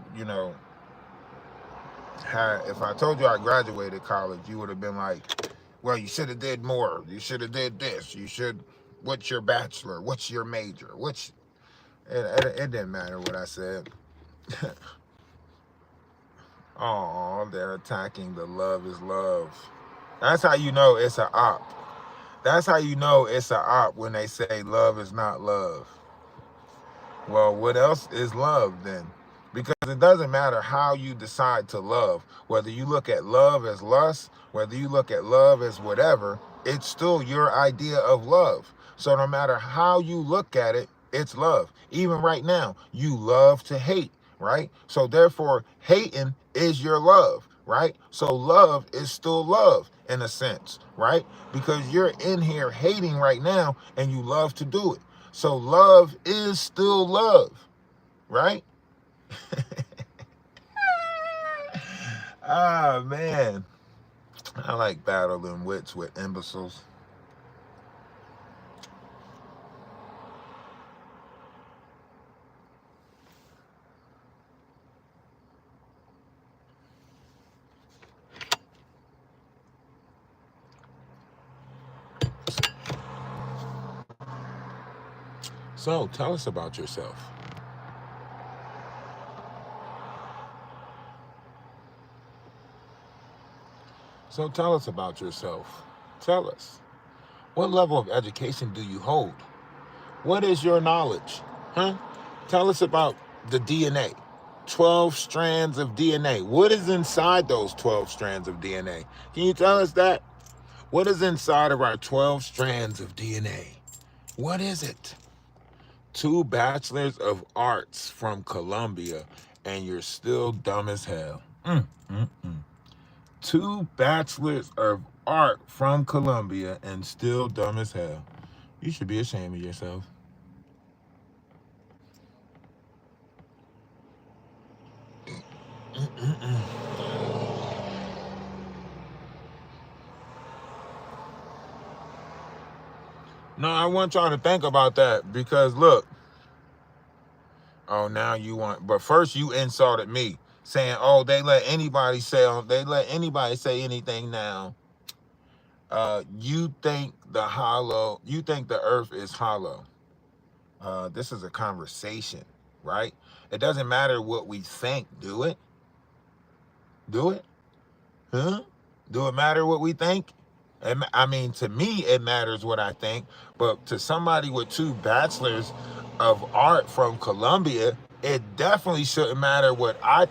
I told you I graduated college, you would have been like, well, you should have did more. You should have did this. What's your bachelor? What's your major? It didn't matter what I said. Oh, they're attacking the love is love. That's how you know it's a op. That's how you know it's a op when they say love is not love. Well, what else is love then? Because it doesn't matter how you decide to love. Whether you look at love as lust, whether you look at love as whatever, it's still your idea of love. So no matter how you look at it, it's love. Even right now, you love to hate, right? So therefore, hating is your love, right? So love is still love in a sense, right? Because you're in here hating right now and you love to do it. So love is still love, right? Ah, man. I like battling wits with imbeciles. So, tell us about yourself. So, tell us about yourself. Tell us. What level of education do you hold? What is your knowledge? Huh? Tell us about the DNA. 12 strands of DNA. What is inside those 12 strands of DNA? Can you tell us that? What is inside of our 12 strands of DNA? What is it? 2 bachelors of arts from Columbia, and you're still dumb as hell. 2 bachelors of art from Columbia and still dumb as hell. You should be ashamed of yourself. No, I want y'all to think about that because look, oh now you want, but first you insulted me saying, oh they let anybody say anything now. You think the earth is hollow. This is a conversation, right? It doesn't matter what we think. Do it? Do it? Huh? Do it matter what we think? I mean, to me, it matters what I think, but to somebody with 2 bachelors of art from Columbia, it definitely shouldn't matter what I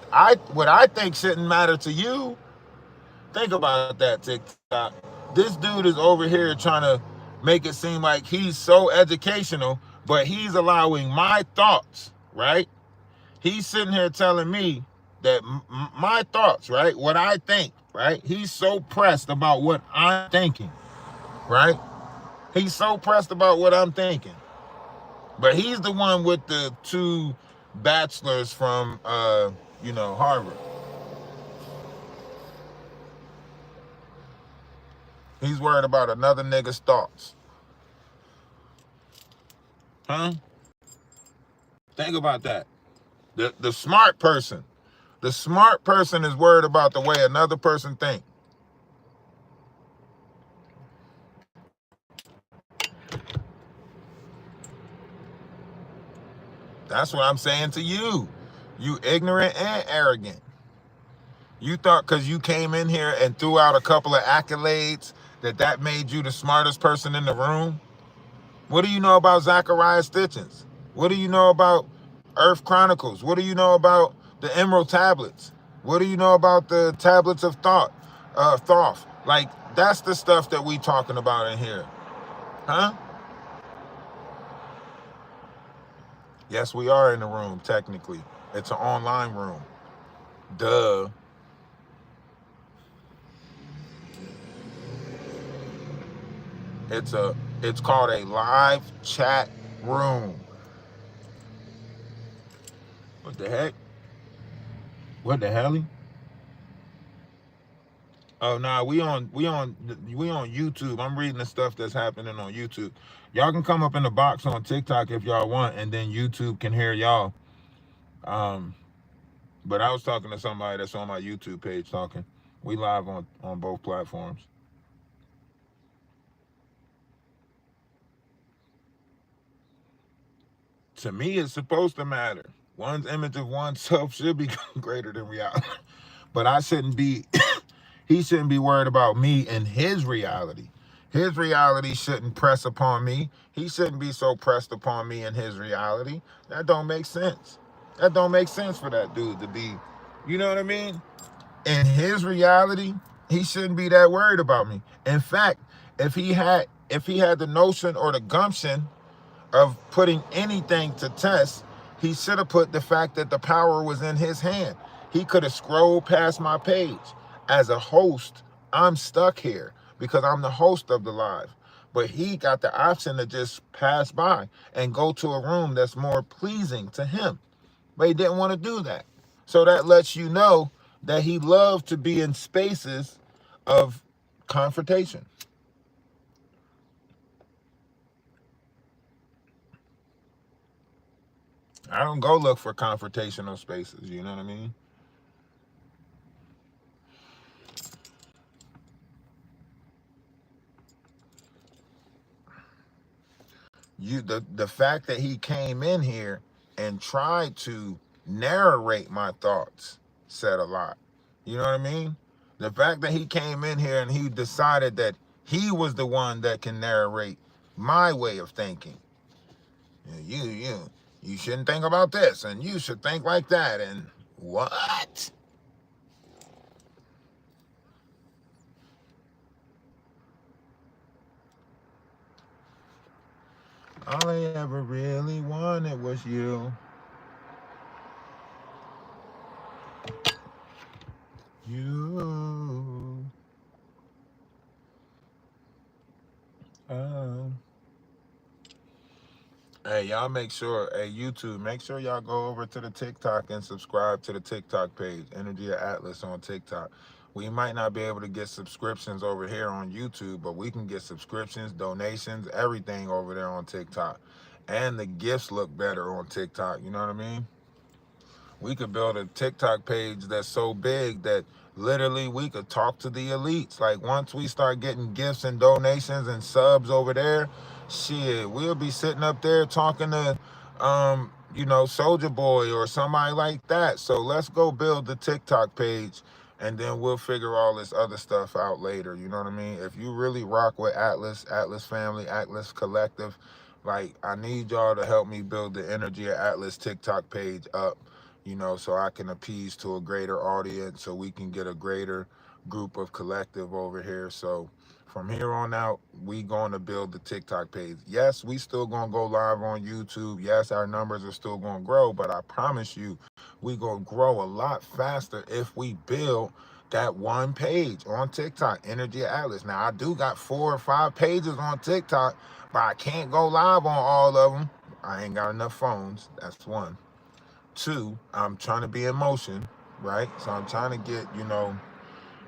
think shouldn't matter to you. Think about that, TikTok. This dude is over here trying to make it seem like he's so educational, but he's allowing my thoughts, right? He's sitting here telling me that my thoughts, right? What I think, right? He's so pressed about what I'm thinking, right? He's so pressed about what I'm thinking. But he's the one with the 2 bachelors from, Harvard. He's worried about another nigga's thoughts. Huh? Think about that. The smart person. The smart person is worried about the way another person thinks. That's what I'm saying to you. You ignorant and arrogant. You thought because you came in here and threw out a couple of accolades that made you the smartest person in the room? What do you know about Zachariah Stitchens? What do you know about Earth Chronicles? What do you know about the Emerald Tablets? What do you know about the Tablets of Thoth? Like, that's the stuff that we talking about in here. Huh? Yes, we are in the room, technically. It's an online room. Duh. It's called a live chat room. What the heck? What the hell? Oh nah, we on YouTube. I'm reading the stuff that's happening on YouTube. Y'all can come up in the box on TikTok if y'all want, and then YouTube can hear y'all. Um, but I was talking to somebody that's on my YouTube page talking. We live on both platforms. To me, it's supposed to matter. One's image of oneself should be greater than reality. But I shouldn't be, he shouldn't be worried about me and his reality. His reality shouldn't press upon me. He shouldn't be so pressed upon me and his reality. That don't make sense. That don't make sense for that dude to be, you know what I mean? In his reality, he shouldn't be that worried about me. In fact, if he had the notion or the gumption of putting anything to test, he should have put the fact that the power was in his hand. He could have scrolled past my page. As a host, I'm stuck here because I'm the host of the live. But he got the option to just pass by and go to a room that's more pleasing to him. But he didn't want to do that. So that lets you know that he loved to be in spaces of confrontation. I don't go look for confrontational spaces, you know what I mean? The fact that he came in here and tried to narrate my thoughts said a lot. You know what I mean? The fact that he came in here and he decided that he was the one that can narrate my way of thinking. You shouldn't think about this and you should think like that and what? All I ever really wanted was you. You. Um. Hey, y'all make sure, hey, YouTube, make sure y'all go over to the TikTok and subscribe to the TikTok page, Energy of Atlas on TikTok. We might not be able to get subscriptions over here on YouTube, but we can get subscriptions, donations, everything over there on TikTok. And the gifts look better on TikTok, you know what I mean? We could build a TikTok page that's so big that literally we could talk to the elites. Like once we start getting gifts and donations and subs over there, shit, we'll be sitting up there talking to Soldier Boy or somebody like that. So let's go build the TikTok page and then we'll figure all this other stuff out later. You know what I mean? If you really rock with Atlas, Atlas Family, Atlas Collective, like I need y'all to help me build the Energy of Atlas TikTok page up, so I can appease to a greater audience, so we can get a greater group of collective over here. So from here on out, we going to build the TikTok page. Yes, we still going to go live on YouTube. Yes, our numbers are still going to grow, but I promise you, we going to grow a lot faster if we build that one page on TikTok, Energy Atlas. Now, I do got 4 or 5 pages on TikTok, but I can't go live on all of them. I ain't got enough phones. That's one. 2, I'm trying to be in motion, right? So I'm trying to get,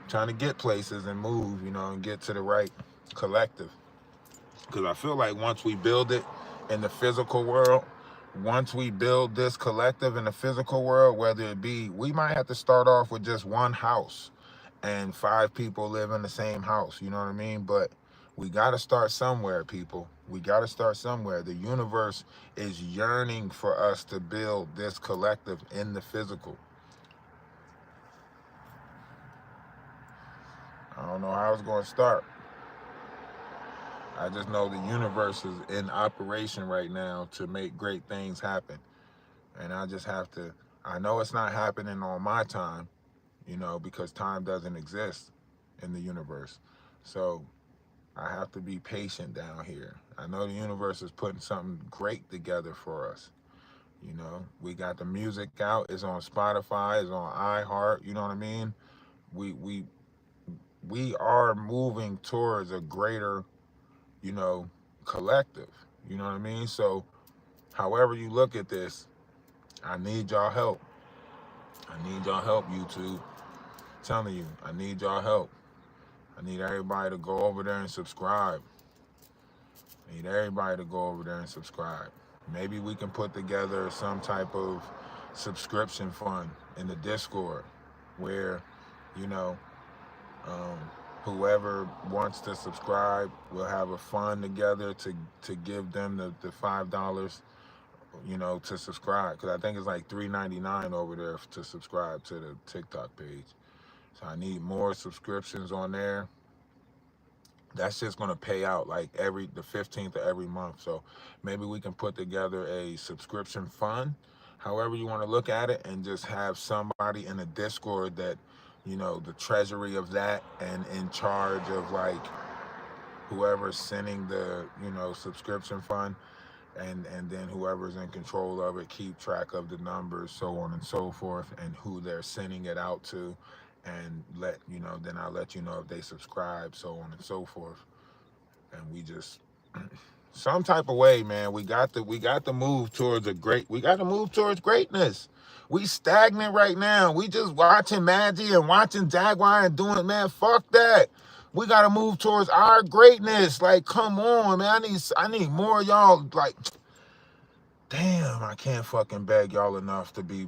trying to get places and move, and get to the right collective. Because I feel like once we build it in the physical world, once we build this collective in the physical world, whether it be, we might have to start off with just one house and 5 people live in the same house, you know what I mean? But we got to start somewhere, people. We got to start somewhere. The universe is yearning for us to build this collective in the physical. I don't know how it's going to start. I just know the universe is in operation right now to make great things happen. And I just have to, I know it's not happening on my time, because time doesn't exist in the universe. So I have to be patient down here. I know the universe is putting something great together for us. We got the music out. It's on Spotify. It's on iHeart. You know what I mean? We are moving towards a greater, collective. You know what I mean? So, however you look at this, I need y'all help. I need y'all help, YouTube. I'm telling you, I need y'all help. I need everybody to go over there and subscribe. I need everybody to go over there and subscribe. Maybe we can put together some type of subscription fund in the Discord where, you know, whoever wants to subscribe will have a fund together to give them the $5, to subscribe. Because I think it's like $3.99 over there to subscribe to the TikTok page. So I need more subscriptions on there. That's just going to pay out like the 15th of every month. So maybe we can put together a subscription fund, however you want to look at it, and just have somebody in the Discord that, the treasury of that and in charge of like whoever's sending the, subscription fund, and then whoever's in control of it, keep track of the numbers, so on and so forth, and who they're sending it out to, and then I'll let you know if they subscribe, so on and so forth. And we just some type of way, man, we got to move towards greatness. We stagnant right now. We just watching Maggie and watching Jaguar and doing, man, fuck that. We got to move towards our greatness. Like, come on, man. I need more of y'all. Like, damn, I can't fucking beg y'all enough to be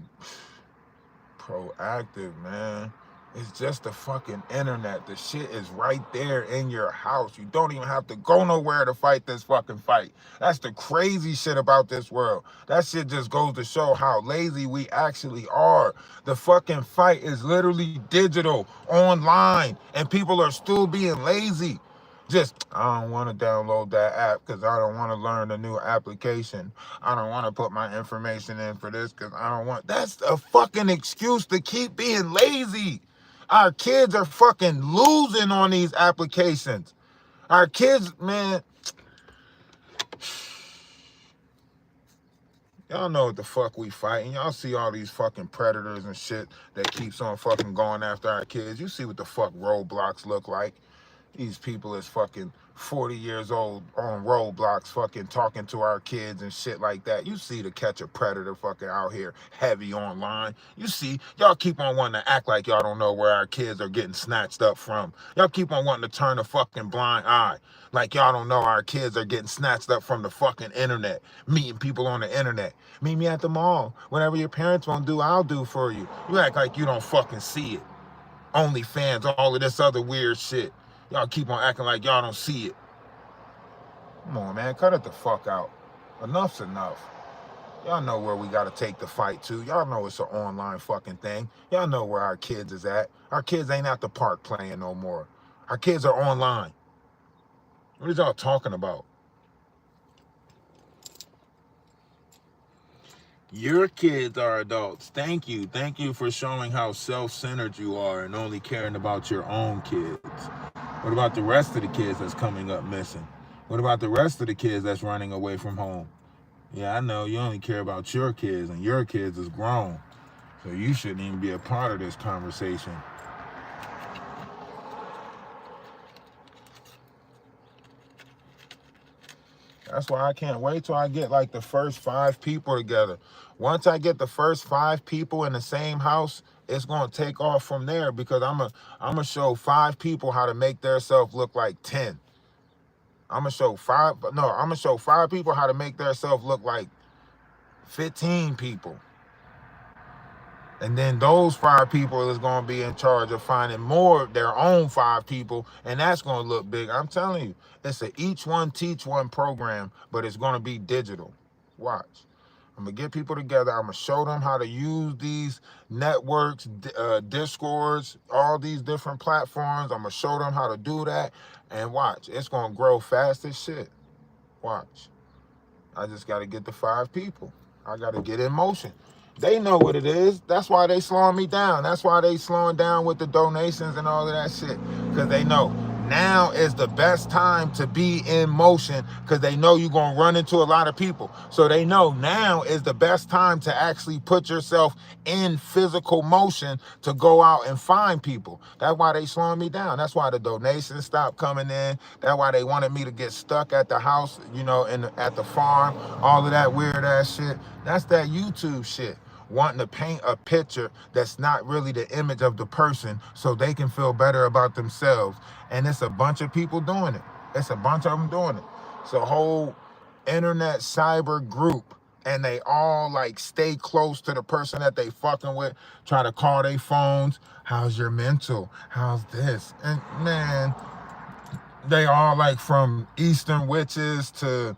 proactive, man. It's just the fucking internet. The shit is right there in your house. You don't even have to go nowhere to fight this fucking fight. That's the crazy shit about this world. That shit just goes to show how lazy we actually are. The fucking fight is literally digital, online, and people are still being lazy. I don't want to download that app because I don't want to learn a new application. I don't want to put my information in for this because I don't want. That's a fucking excuse to keep being lazy. Our kids are fucking losing on these applications. Our kids, man. Y'all know what the fuck we fighting. Y'all see all these fucking predators and shit that keeps on fucking going after our kids. You see what the fuck Roblox look like. These people is fucking 40 years old on roadblocks fucking talking to our kids and shit like that. You see the Catch a Predator fucking out here heavy online. You see, y'all keep on wanting to act like y'all don't know where our kids are getting snatched up from. Y'all keep on wanting to turn a fucking blind eye. Like y'all don't know our kids are getting snatched up from the fucking internet. Meeting people on the internet. Meet me at the mall. Whatever your parents won't do, I'll do for you. You act like you don't fucking see it. OnlyFans, all of this other weird shit. Y'all keep on acting like y'all don't see it. Come on, man. Cut it the fuck out. Enough's enough. Y'all know where we gotta take the fight to. Y'all know it's an online fucking thing. Y'all know where our kids is at. Our kids ain't at the park playing no more. Our kids are online. What is y'all talking about? Your kids are adults. Thank you. Thank you for showing how self-centered you are and only caring about your own kids. What about the rest of the kids that's coming up missing? What about the rest of the kids that's running away from home? Yeah, I know you only care about your kids, and your kids is grown. So you shouldn't even be a part of this conversation. That's why I can't wait till I get like the first 5 people together. Once I get the first 5 people in the same house, it's gonna take off from there, because I'm gonna show 5 people how to make themselves look like 10. I'm gonna show 5 people how to make themselves look like 15 people. And then those 5 people is gonna be in charge of finding more their own 5 people, and that's gonna look big. I'm telling you, it's a each one teach one program, but it's gonna be digital. Watch. I'm gonna get people together. I'm gonna show them how to use these networks, Discords, all these different platforms. I'm gonna show them how to do that, and watch. It's gonna grow fast as shit. Watch. I just gotta get the 5 people. I gotta get in motion. They know what it is. That's why they slowing me down. That's why they slowing down with the donations and all of that shit. Because they know now is the best time to be in motion, because they know you're going to run into a lot of people. So they know now is the best time to actually put yourself in physical motion to go out and find people. That's why they slowing me down. That's why the donations stopped coming in. That's why they wanted me to get stuck at the house, you know, at the farm, all of that weird ass shit. That's that YouTube shit. Wanting to paint a picture that's not really the image of the person so they can feel better about themselves. And it's a bunch of people doing it. It's a bunch of them doing it. It's a whole internet cyber group, and they all like stay close to the person that they fucking with, try to call their phones. How's your mental? How's this? And man, they all like from Eastern witches to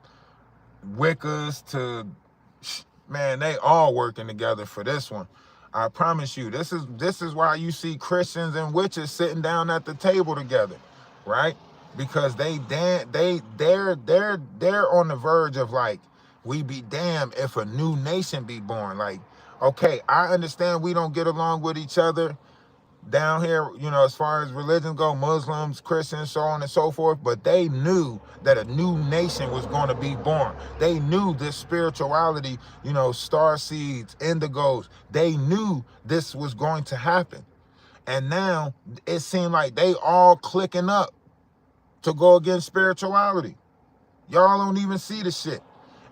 Wiccas to, man, they all working together for this one. I promise you, this is why you see Christians and witches sitting down at the table together, right? Because they're on the verge of like, we be damned if a new nation be born. Like, okay, I understand we don't get along with each other down here, you know, as far as religion go, Muslims, Christians, so on and so forth, but they knew that a new nation was going to be born. They knew this spirituality, you know, star seeds, indigos, they knew this was going to happen. And now it seemed like they all clicking up to go against spirituality. Y'all don't even see the shit.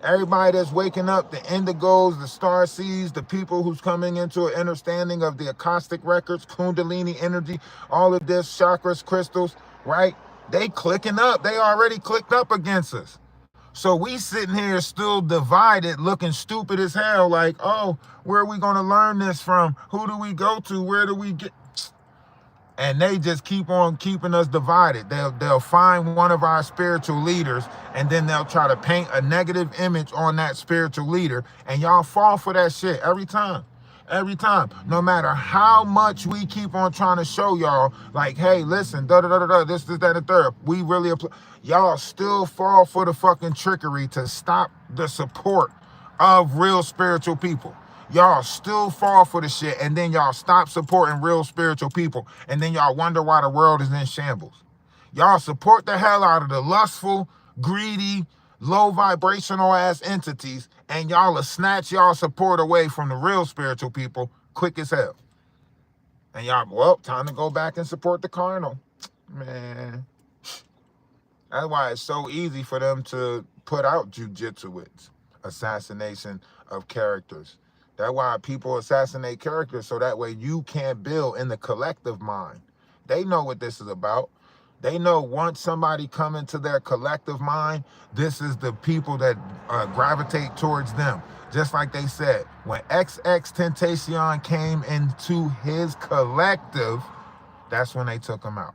Everybody that's waking up, the indigos, the star seeds, the people who's coming into an understanding of the Akashic records, Kundalini energy, all of this, chakras, crystals, right? They clicking up. They already clicked up against us. So we sitting here still divided, looking stupid as hell, like, oh, where are we going to learn this from? Who do we go to? Where do we get? And they just keep on keeping us divided. They'll find one of our spiritual leaders, and then they'll try to paint a negative image on that spiritual leader, and y'all fall for that shit every time. Every time. No matter how much we keep on trying to show y'all, like, hey, listen, this, that, and third. We really apply. Y'all still fall for the fucking trickery to stop the support of real spiritual people. Y'all still fall for the shit, and then y'all stop supporting real spiritual people, and then y'all wonder why the world is in shambles. Y'all support the hell out of the lustful, greedy, low vibrational ass entities, and y'all will snatch y'all support away from the real spiritual people quick as hell. And y'all, well, time to go back and support the carnal. Man, That's why it's so easy for them to put out jujitsuits, assassination of characters. That's why people assassinate characters so that way you can't build in the collective mind. They know what this is about. They know once somebody come into their collective mind, this is the people that gravitate towards them. Just like they said, when XX Tentacion came into his collective, that's when they took him out.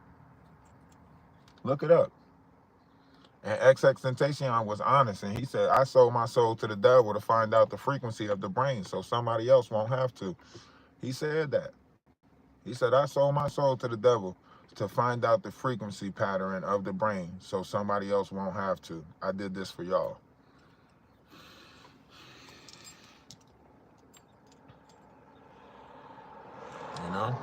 Look it up. And XXXTentacion was honest, and he said, I sold my soul to the devil to find out the frequency of the brain so somebody else won't have to. He said that. He said, I sold my soul to the devil to find out the frequency pattern of the brain so somebody else won't have to. I did this for y'all. You know?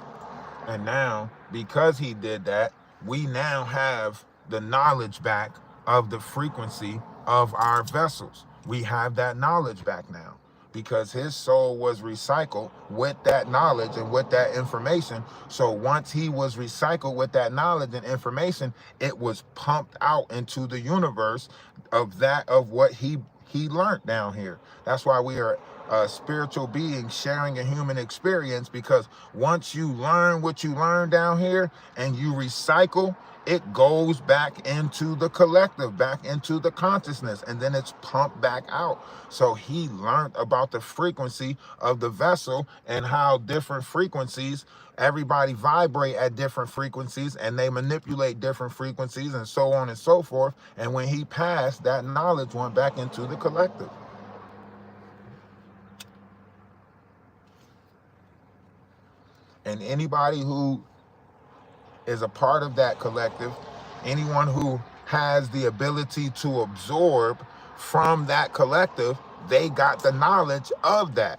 And now, because he did that, we now have the knowledge back of the frequency of our vessels. We have that knowledge back now because his soul was recycled with that knowledge and with that information. So once he was recycled with that knowledge and information, it was pumped out into the universe of what he learned down here. That's why we are spiritual beings sharing a human experience, because once you learn what you learn down here and you recycle, it goes back into the collective, back into the consciousness, and then it's pumped back out. So he learned about the frequency of the vessel and how different frequencies, everybody vibrate at different frequencies and they manipulate different frequencies and so on and so forth. And when he passed, that knowledge went back into the collective. And anybody who is a part of that collective, anyone who has the ability to absorb from that collective, they got the knowledge of that.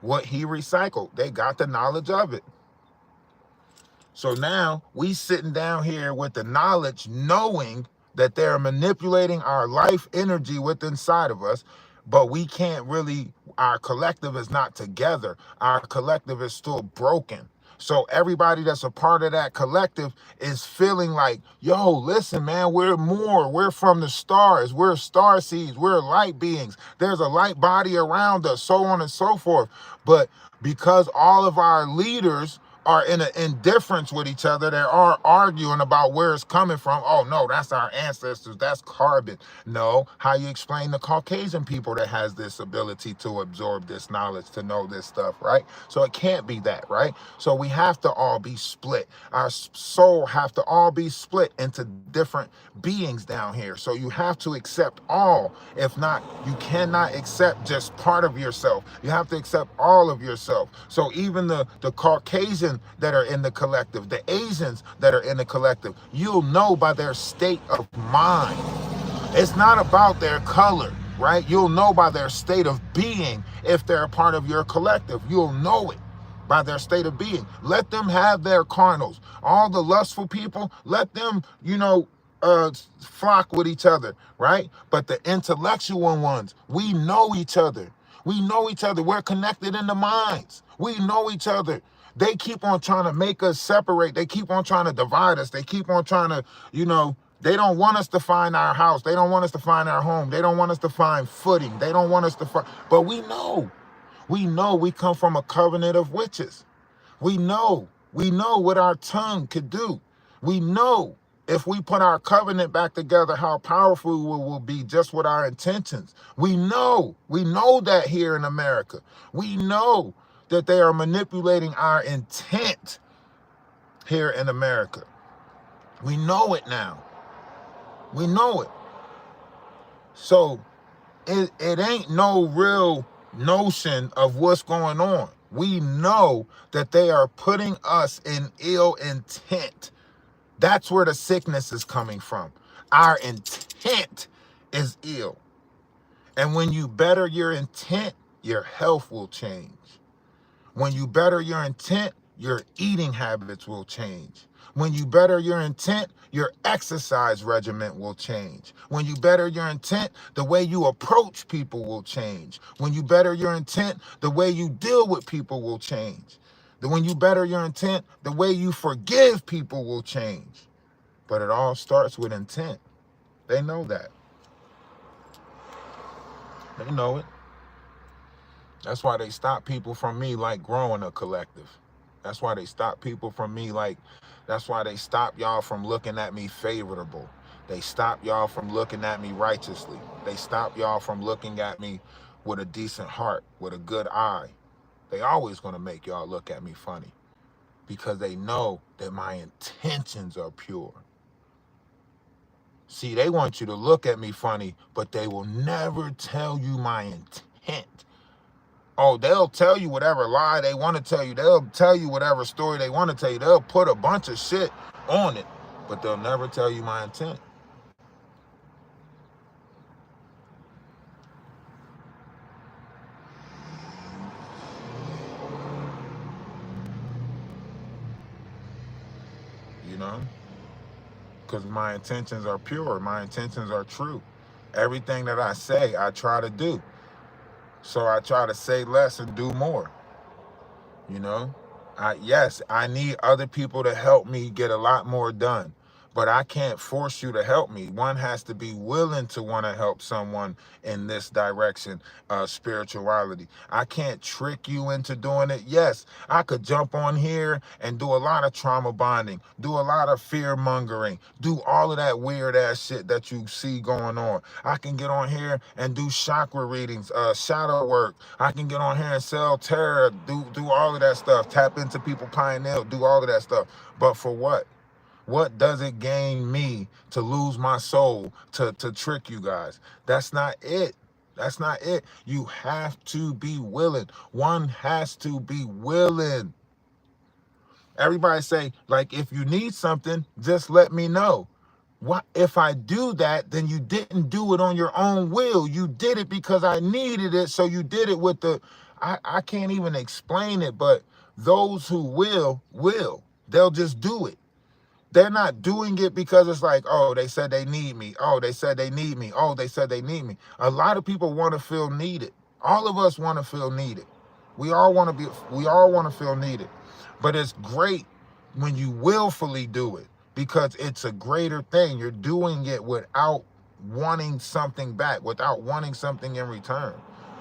What he recycled, they got the knowledge of it. So now we sitting down here with the knowledge, knowing that they're manipulating our life energy within inside of us, but we can't really, our collective is not together. Our collective is still broken. So everybody that's a part of that collective is feeling like, yo, listen, man, we're more. We're from the stars. We're star seeds. We're light beings. There's a light body around us, so on and so forth. But because all of our leaders are in an indifference with each other, they are arguing about where it's coming from. Oh no, that's our ancestors, that's carbon. No, how you explain the Caucasian people that has this ability to absorb this knowledge, to know this stuff, right? So it can't be that, right? So we have to all be split. Our soul have to all be split into different beings down here. So you have to accept all. If not, you cannot accept just part of yourself. You have to accept all of yourself. So even the Caucasian that are in the collective, the Asians that are in the collective, you'll know by their state of mind. It's not about their color, right? You'll know by their state of being if they're a part of your collective. You'll know it by their state of being. Let them have their carnals. All the lustful people, let them, flock with each other, right? But the intellectual ones, we know each other. We know each other. We're connected in the minds. We know each other. They keep on trying to make us separate. They keep on trying to divide us. They keep on trying to, they don't want us to find our house. They don't want us to find our home. They don't want us to find footing. They don't want us to find, but we know. We know we come from a covenant of witches. We know what our tongue could do. We know if we put our covenant back together, how powerful we will be just with our intentions. We know that here in America. We know that they are manipulating our intent here in America. We know it now. We know it. So it ain't no real notion of what's going on. We know that they are putting us in ill intent. That's where the sickness is coming from. Our intent is ill. And when you better your intent, your health will change. When you better your intent, your eating habits will change. When you better your intent, your exercise regimen will change. When you better your intent, the way you approach people will change. When you better your intent, the way you deal with people will change. When you better your intent, the way you forgive people will change. But it all starts with intent. They know that. They know it. That's why they stop people from me like growing a collective. That's why they stop people from me like, that's why they stop y'all from looking at me favorable. They stop y'all from looking at me righteously. They stop y'all from looking at me with a decent heart, with a good eye. They always gonna make y'all look at me funny because they know that my intentions are pure. See, they want you to look at me funny, but they will never tell you my intent. Oh, they'll tell you whatever lie they want to tell you. They'll tell you whatever story they want to tell you. They'll put a bunch of shit on it, but they'll never tell you my intent. You know? Because my intentions are pure. My intentions are true. Everything that I say, I try to do. So I try to say less and do more. You know? Yes, I need other people to help me get a lot more done, but I can't force you to help me. One has to be willing to want to help someone in this direction, spirituality. I can't trick you into doing it. Yes, I could jump on here and do a lot of trauma bonding, do a lot of fear mongering, do all of that weird ass shit that you see going on. I can get on here and do chakra readings, shadow work. I can get on here and sell tarot, do all of that stuff, tap into people pineal, do all of that stuff. But for what? What does it gain me to lose my soul to trick you guys? That's not it. That's not it. You have to be willing. One has to be willing. Everybody say, like, if you need something, just let me know. What if I do that, then you didn't do it on your own will. You did it because I needed it, so you did it with the, I can't even explain it, but those who will. They'll just do it. They're not doing it because it's like, oh, they said they need me. Oh, they said they need me. Oh, they said they need me. A lot of people want to feel needed. All of us want to feel needed. We all want to feel needed. But it's great when you willfully do it because it's a greater thing. You're doing it without wanting something back, without wanting something in return.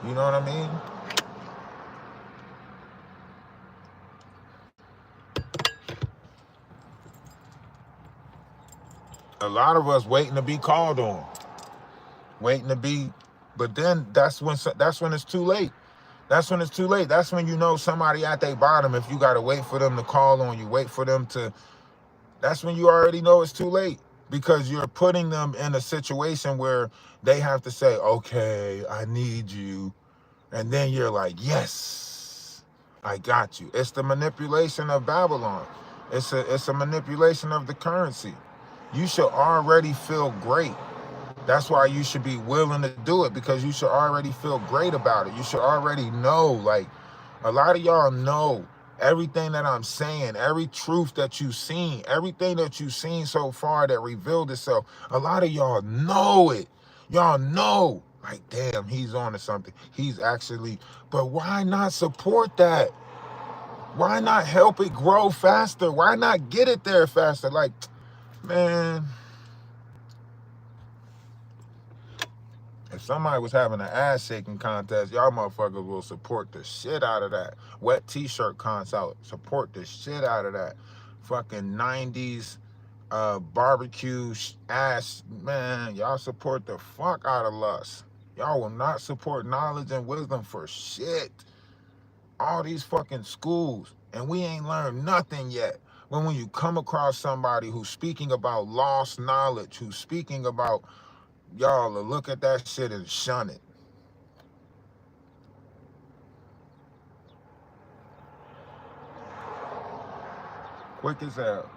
You know what I mean? A lot of us waiting to be called on, waiting to be, but then that's when it's too late. That's when it's too late. That's when you know somebody at their bottom. If you got to wait for them to call on you, wait for them to, that's when you already know it's too late because you're putting them in a situation where they have to say, okay, I need you. And then you're like, yes, I got you. It's the manipulation of Babylon. It's a manipulation of the currency. You should already feel great. That's why you should be willing to do it because you should already feel great about it. You should already know, like, a lot of y'all know everything that I'm saying, every truth that you've seen, everything that you've seen so far that revealed itself. A lot of y'all know it. Y'all know, like, damn, he's on to something. He's actually, but why not support that? Why not help it grow faster? Why not get it there faster? Like, man, if somebody was having an ass shaking contest, y'all motherfuckers will support the shit out of that. Wet t-shirt contest, support the shit out of that. Fucking 90s barbecue ass, man, y'all support the fuck out of lust. Y'all will not support knowledge and wisdom for shit. All these fucking schools, and we ain't learned nothing yet. When you come across somebody who's speaking about lost knowledge, who's speaking about, y'all will look at that shit and shun it. Quick as hell.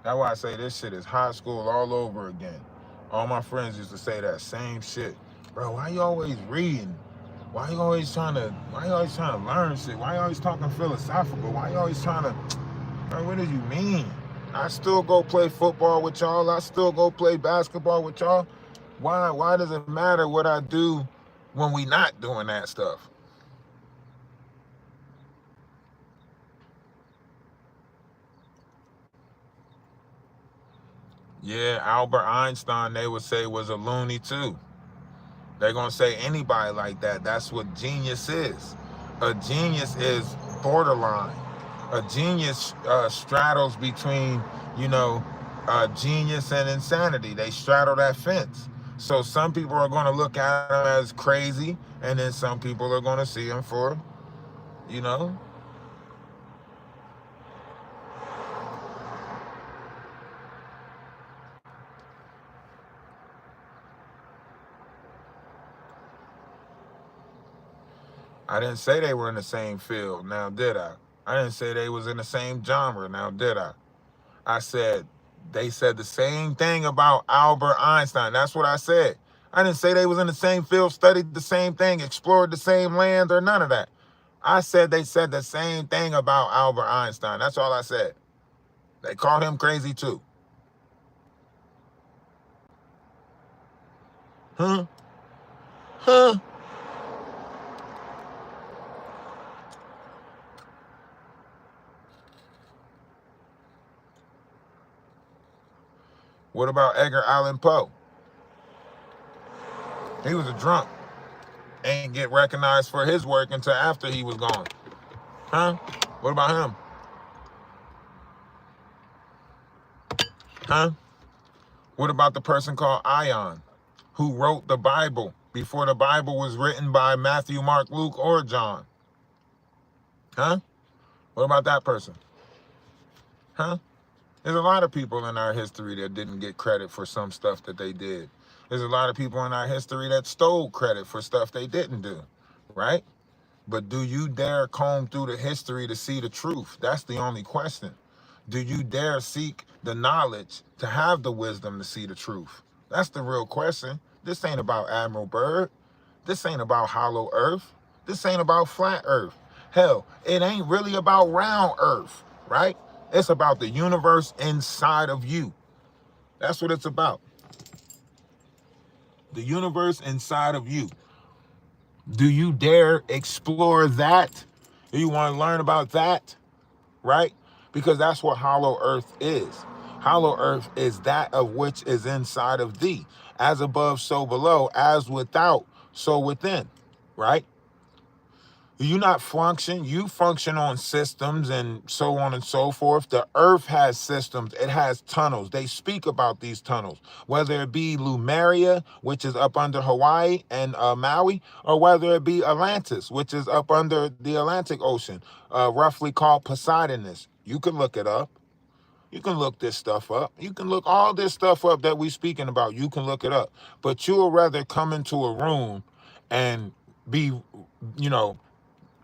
That's why I say this shit is high school all over again. All my friends used to say that same shit. Bro, why you always reading? Why you always trying to learn shit? Why you always talking philosophical? Why you always trying to, bro, what do you mean? I still go play football with y'all. I still go play basketball with y'all. Why does it matter what I do when we not doing that stuff? Yeah, Albert Einstein, they would say, was a loony too. They're going to say anybody like that. That's what genius is. A genius is borderline. A genius straddles between, you know, genius and insanity. They straddle that fence. So some people are going to look at him as crazy, and then some people are going to see him for, you know. I didn't say they were in the same field. Now, did I? I didn't say they was in the same genre. Now, did I? I said they said the same thing about Albert Einstein. That's what I said. I didn't say they was in the same field, studied the same thing, explored the same land, or none of that. I said they said the same thing about Albert Einstein. That's all I said. They called him crazy too. Huh? Huh? What about Edgar Allan Poe? He was a drunk. Ain't get recognized for his work until after he was gone. Huh? What about him? Huh? What about the person called Ion, who wrote the Bible before the Bible was written by Matthew, Mark, Luke, or John? Huh? What about that person? Huh? There's a lot of people in our history that didn't get credit for some stuff that they did. There's a lot of people in our history that stole credit for stuff they didn't do, right? But do you dare comb through the history to see the truth? That's the only question. Do you dare seek the knowledge to have the wisdom to see the truth? That's the real question. This ain't about Admiral Byrd. This ain't about hollow earth. This ain't about flat earth. Hell, it ain't really about round earth, right? It's about the universe inside of you. That's what it's about. The universe inside of you. Do you dare explore that? Do you want to learn about that? Right? Because that's what hollow earth is. Hollow earth is that of which is inside of thee. As above, so below. As without, so within. Right? You not function, you function on systems and so on and so forth. The earth has systems, it has tunnels. They speak about these tunnels, whether it be Lumeria, which is up under Hawaii and Maui, or whether it be Atlantis, which is up under the Atlantic Ocean, roughly called Poseidonus. You can look it up. You can look this stuff up. You can look all this stuff up that we speaking about. You can look it up. But you will rather come into a room and be, you know,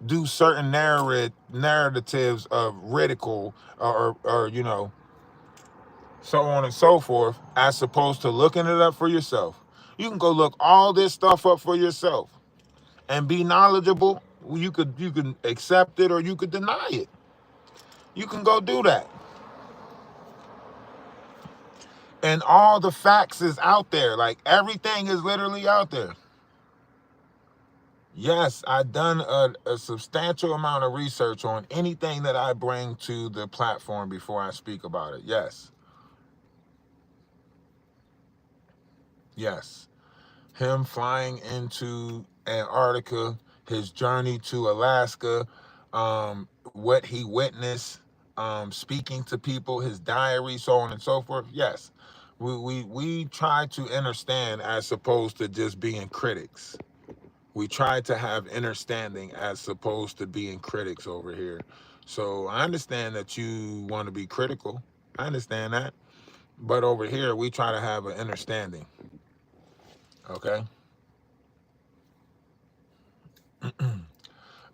do certain narratives of ridicule or you know, so on and so forth, as opposed to looking it up for yourself. You can go look all this stuff up for yourself and be knowledgeable. You can accept it or you could deny it. You can go do that. And all the facts is out there. Like everything is literally out there. Yes, I've done a substantial amount of research on anything that I bring to the platform before I speak about it. Yes. Yes. Him flying into Antarctica, his journey to Alaska, what he witnessed, speaking to people, his diary, so on and so forth. Yes. We try to understand as opposed to just being critics. We try to have understanding as opposed to being critics over here. So I understand that you want to be critical. I understand that. But over here, we try to have an understanding. Okay?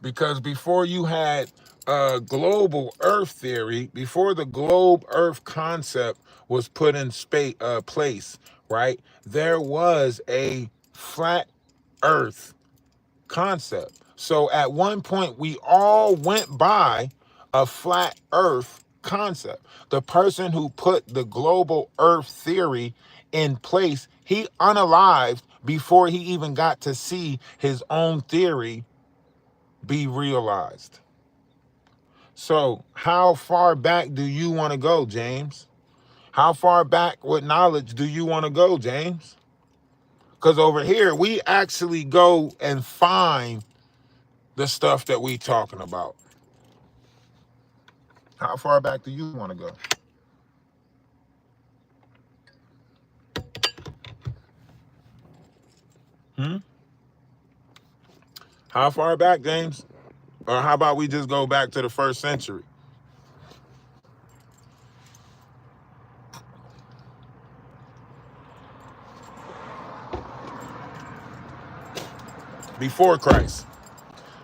Because before you had global earth theory, before the globe earth concept was put in place, right? There was a flat earth concept. So at one point, we all went by a flat earth concept. The person who put the global earth theory in place, he unalived before he even got to see his own theory be realized. So how far back do you want to go, James? How far back with knowledge do you want to go, James? Because over here, we actually go and find the stuff that we talking about. How far back do you want to go? Hmm? How far back, James? Or how about we just go back to the 1st century? Before Christ.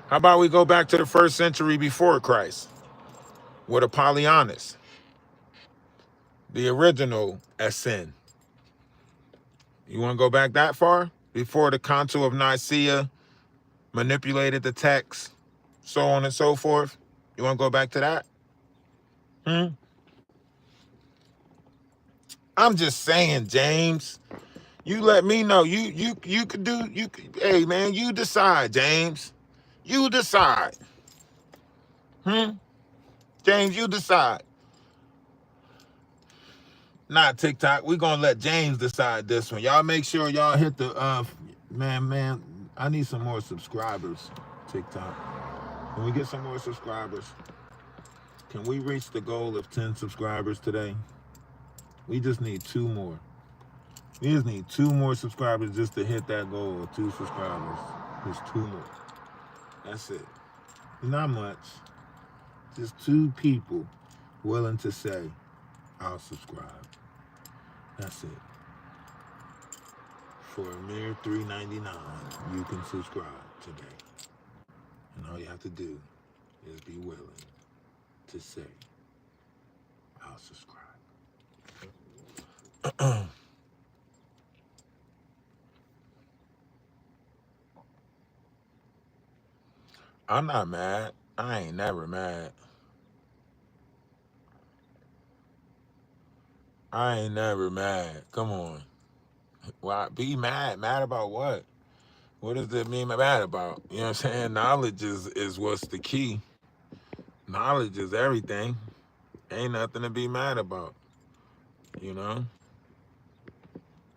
How about we go back to the 1st century before Christ with Apollonius, the original Essene. You want to go back that far? Before the Council of Nicaea manipulated the text, so on and so forth? You want to go back to that? I'm just saying, James. You let me know. You could do you. Hey man, you decide, James. You decide. James, you decide. Not TikTok. We're gonna let James decide this one. Y'all make sure y'all hit the man. I need some more subscribers. TikTok. Can we get some more subscribers? Can we reach the goal of 10 subscribers today? We just need 2 more. We just need 2 more subscribers just to hit that goal of 2 subscribers. Just 2 more. That's it. Not much. Just 2 people willing to say, I'll subscribe. That's it. For a mere $3.99, you can subscribe today. And all you have to do is be willing to say, I'll subscribe. I'm not mad. I ain't never mad. I ain't never mad. Come on. Why be mad? Mad about what? What does it mean mad about? You know what I'm saying? Knowledge is what's the key. Knowledge is everything. Ain't nothing to be mad about. You know?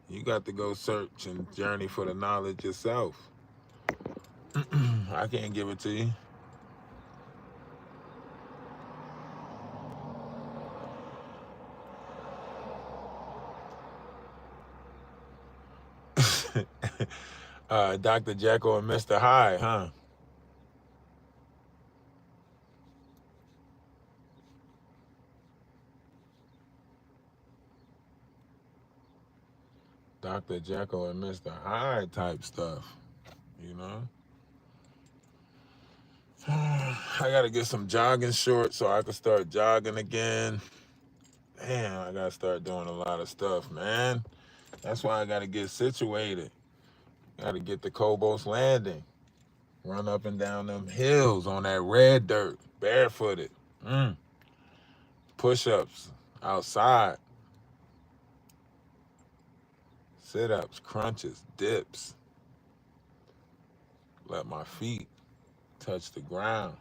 You got to go search and journey for the knowledge yourself. I can't give it to you. Dr. Jekyll and Mr. Hyde, huh? Dr. Jekyll and Mr. Hyde type stuff, you know? I gotta get some jogging shorts so I can start jogging again. Damn, I gotta start doing a lot of stuff, man. That's why I gotta get situated. Gotta get to Cobos Landing. Run up and down them hills on that red dirt, barefooted. Push-ups outside. Sit-ups, crunches, dips. Let my feet touch the ground.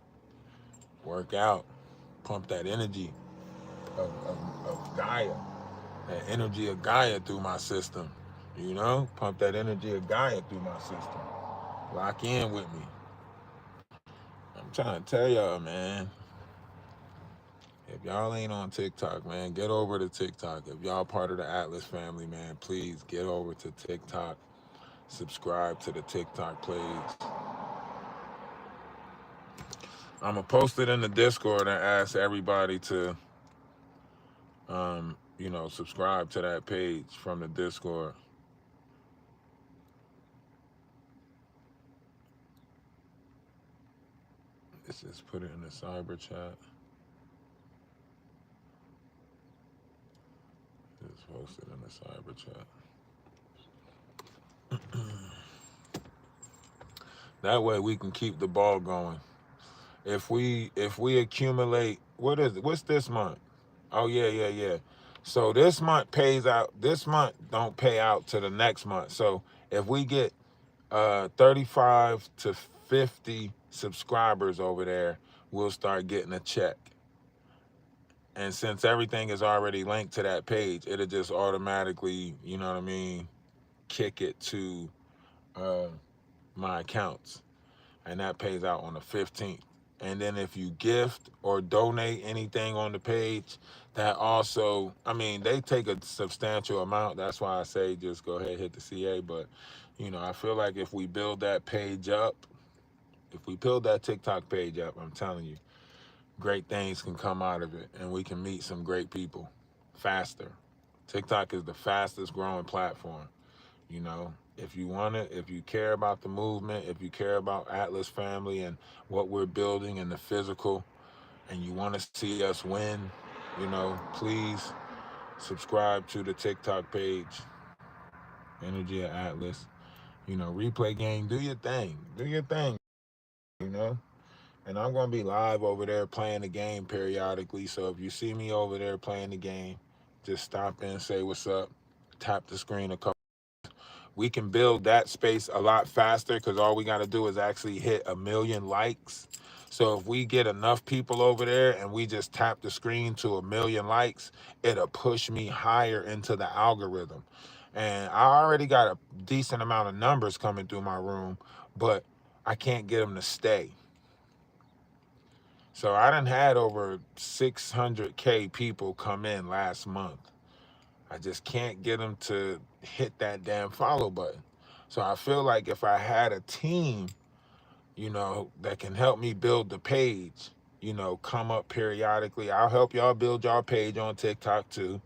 Work out. Pump that energy of Gaia. That energy of Gaia through my system. You know? Pump that energy of Gaia through my system. Lock in with me. I'm trying to tell y'all, man. If y'all ain't on TikTok, man, get over to TikTok. If y'all part of the Atlas family, man, please get over to TikTok. Subscribe to the TikTok page. I'm going to post it in the Discord and ask everybody to, you know, subscribe to that page from the Discord. Let's just put it in the cyber chat. Just post it in the cyber chat. That way we can keep the ball going. If we accumulate, what is it? What's this month? Oh yeah. So this month pays out. This month don't pay out to the next month. So if we get 35 to 50 subscribers over there, we'll start getting a check. And since everything is already linked to that page, it'll just automatically, you know what I mean, kick it to uh, my accounts. And that pays out on the 15th. And then if you gift or donate anything on the page, that also, I mean, they take a substantial amount. That's why I say just go ahead, hit the CA. But, you know, I feel like if we build that page up, if we build that TikTok page up, I'm telling you, great things can come out of it, and we can meet some great people faster. TikTok is the fastest growing platform. You know, if you want it, if you care about the movement, if you care about Atlas family and what we're building and the physical, and you want to see us win, you know, please subscribe to the TikTok page, Energy of Atlas. You know, replay game, do your thing. Do your thing, you know. And I'm going to be live over there playing the game periodically. So if you see me over there playing the game, just stop in, say what's up, tap the screen a couple. We can build that space a lot faster because all we got to do is actually hit 1 million likes. So if we get enough people over there and we just tap the screen to 1 million likes, it'll push me higher into the algorithm. And I already got a decent amount of numbers coming through my room, but I can't get them to stay. So I done had over 600K people come in last month. I just can't get them to hit that damn follow button. So I feel like if I had a team, you know, that can help me build the page, you know, come up periodically. I'll help y'all build y'all page on TikTok too.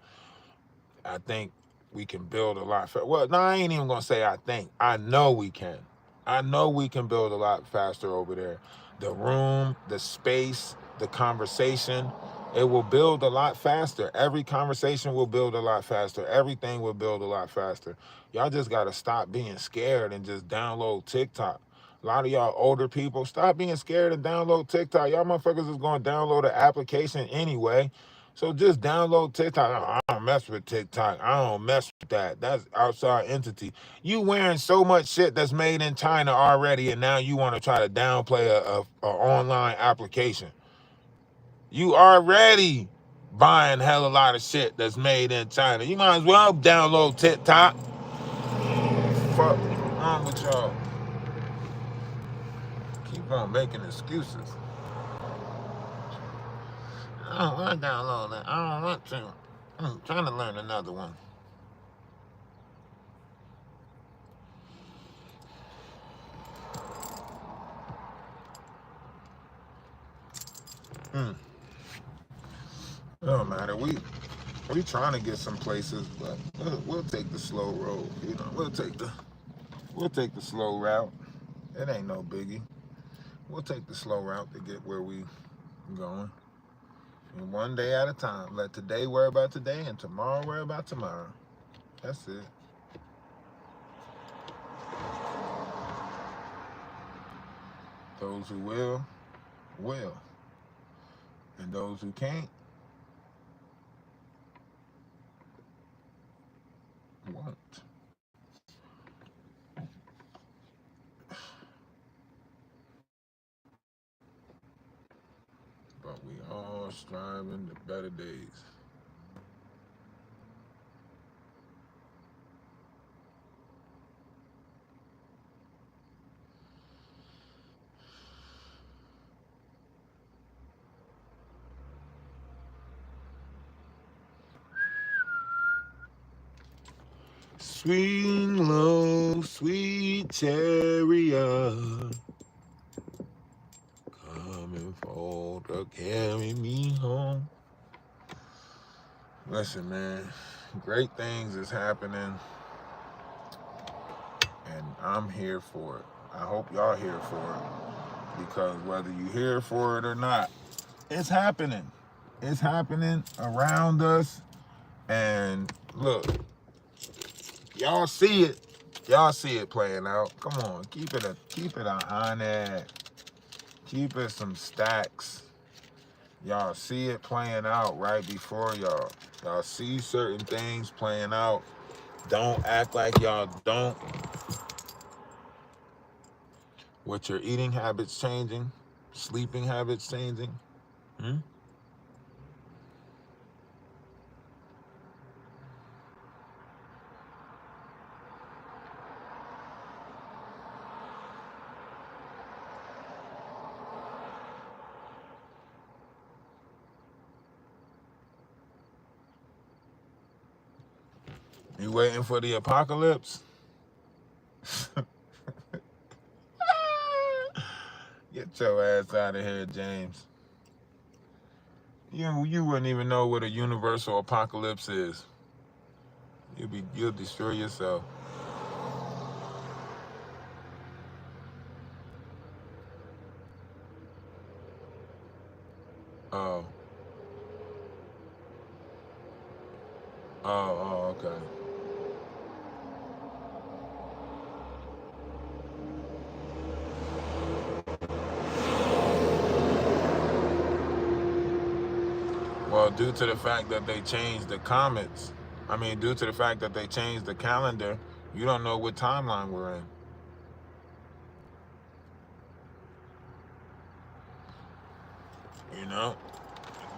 I think we can build a lot faster. Well, no, I ain't even gonna say I think. I know we can. I know we can build a lot faster over there. The room, the space, the conversation, it will build a lot faster. Every conversation will build a lot faster. Everything will build a lot faster. Y'all just gotta stop being scared and just download TikTok. A lot of y'all older people, stop being scared and download TikTok. Y'all motherfuckers is gonna download an application anyway. So just download TikTok. I don't mess with TikTok. I don't mess with that. That's outside entity. You wearing so much shit that's made in China already, and now you want to try to downplay a online application. You already buying hell a lot of shit that's made in China. You might as well download TikTok. Fuck wrong with y'all? Keep on making excuses. I don't want to download that. I don't want to. I'm trying to learn another one. It don't matter. We trying to get some places, but we'll take the slow road. You know, we'll take the slow route. It ain't no biggie. We'll take the slow route to get where we going. And one day at a time. Let today worry about today, and tomorrow worry about tomorrow. That's it. Those who will, will. And those who can't, won't. But we all striving to better days. Swing low, sweet chariot, coming for to carry me home. Listen, man, great things is happening, and I'm here for it. I hope y'all here for it, because whether you here for it or not, it's happening. It's happening around us, and look, y'all see it. Y'all see it playing out. Come on, keep it a 100. Keep it some stacks. Y'all see it playing out right before y'all. Y'all see certain things playing out. Don't act like y'all don't. With your eating habits changing, sleeping habits changing. You waiting for the apocalypse? Get your ass out of here, James. You wouldn't even know what a universal apocalypse is. You'll destroy yourself. Oh. Oh, okay. Well, due to the fact that they changed the comets, due to the fact that they changed the calendar, you don't know what timeline we're in. You know?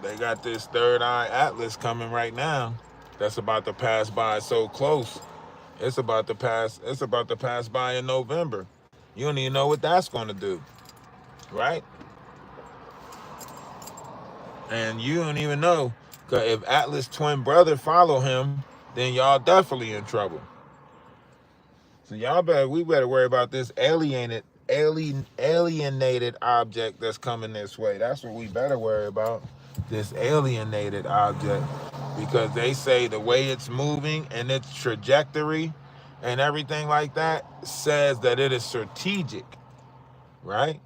They got this third eye atlas coming right now that's about to pass by so close. It's about to pass by in November. You don't even know what that's going to do. Right? And you don't even know, because if Atlas' twin brother follow him, then y'all definitely in trouble. So we better worry about this alienated object that's coming this way. That's what we better worry about. This alienated object, because they say the way it's moving and its trajectory and everything like that says that it is strategic, right?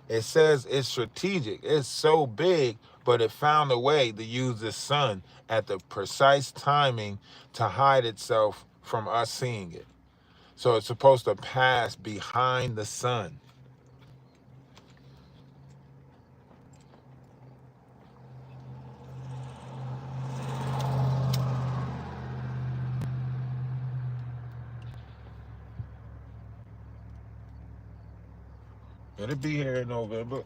It says it's strategic. It's so big, but it found a way to use the sun at the precise timing to hide itself from us seeing it. So it's supposed to pass behind the sun. It'll be here in November.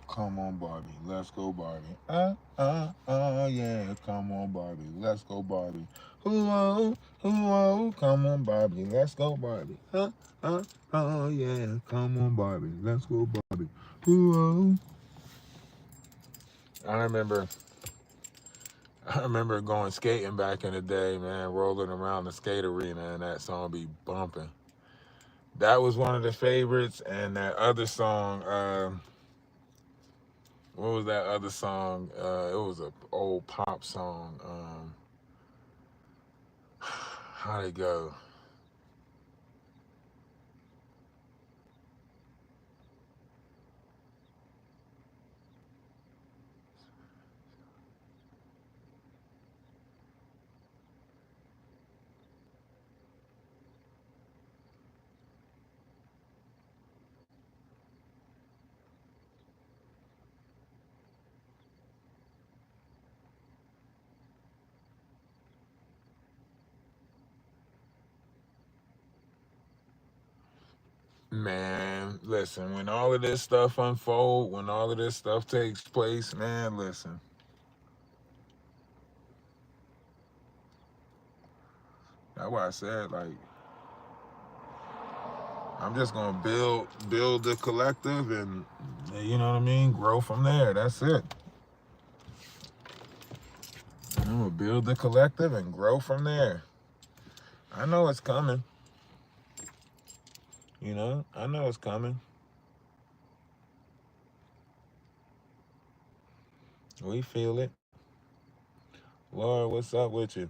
Come on, Barbie. Let's go, Barbie. Yeah. Come on, Barbie. Let's go, Barbie. Ooh, come on, Barbie. Let's go, Barbie. Yeah. Come on, Barbie. Let's go, Barbie. Ooh. I remember going skating back in the day, man, rolling around the skate arena, and that song be bumping. That was one of the favorites, and that other song, what was that other song? It was an old pop song. How'd it go? Man, listen, when all of this stuff unfold, when all of this stuff takes place, man, listen. That's why I said, like, I'm just gonna build the collective, and you know what I mean, grow from there. That's it. I'm gonna build the collective and grow from there. I know it's coming. You know, I know it's coming. We feel it. Lord, what's up with you?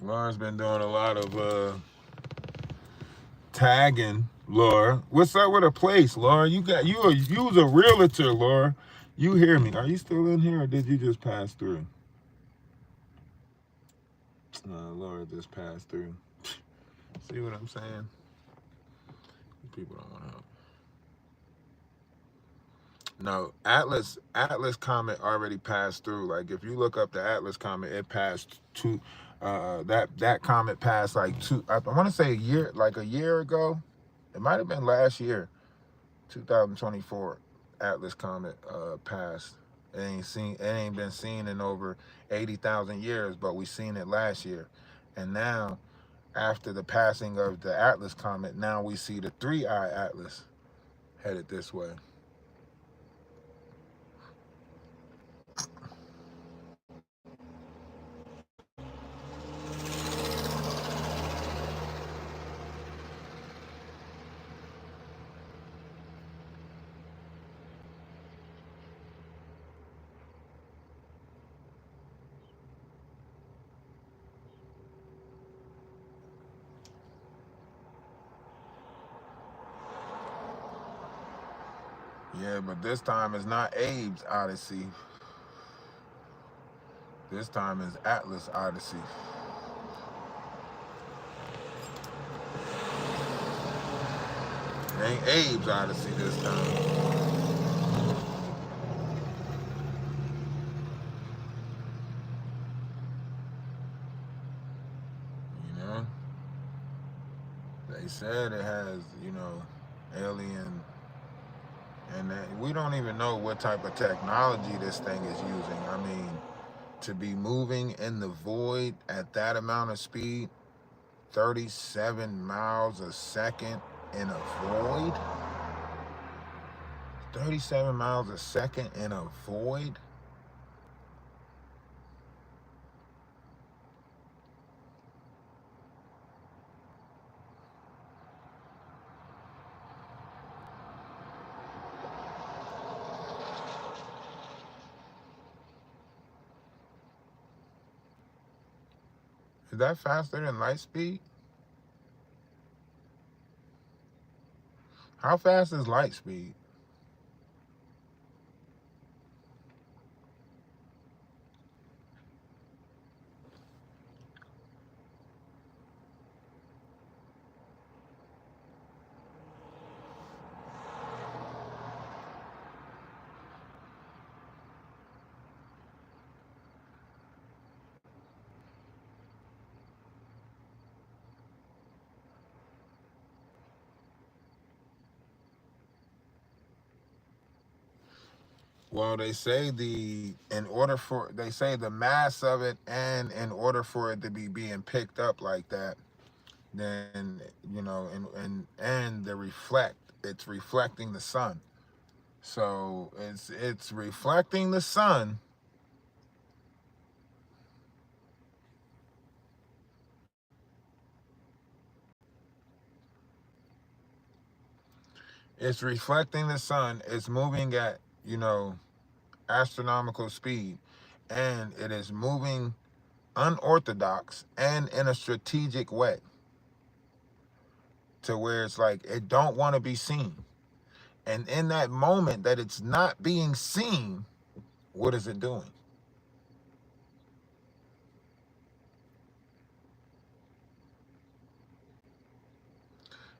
Laura's been doing a lot of tagging. Laura, what's up with a place, Laura? You was a realtor, Laura. You hear me? Are you still in here, or did you just pass through? Laura just passed through. See what I'm saying? People don't want to help. No, Atlas comet already passed through. Like if you look up the Atlas comet, it passed two. That comet passed like two. I want to say a year ago. It might have been last year, 2024. Atlas comet passed. It ain't been seen in over 80,000 years, but we seen it last year, and now after the passing of the Atlas comet, now we see the three-eye Atlas headed this way. Yeah, but this time it's not Abe's Odyssey. This time it's Atlas Odyssey. It ain't Abe's Odyssey this time. You know? They said it has, alien, and we don't even know what type of technology this thing is using. I mean, to be moving in the void at that amount of speed, 37 miles a second in a void? 37 miles a second in a void? Is that faster than light speed? How fast is light speed? Well, they say the mass of it, and in order for it to be being picked up like that, then and it's reflecting the sun. So it's reflecting the sun. It's reflecting the sun. It's moving at, astronomical speed, and it is moving unorthodox and in a strategic way, to where it's like it don't want to be seen. And in that moment that it's not being seen, what is it doing?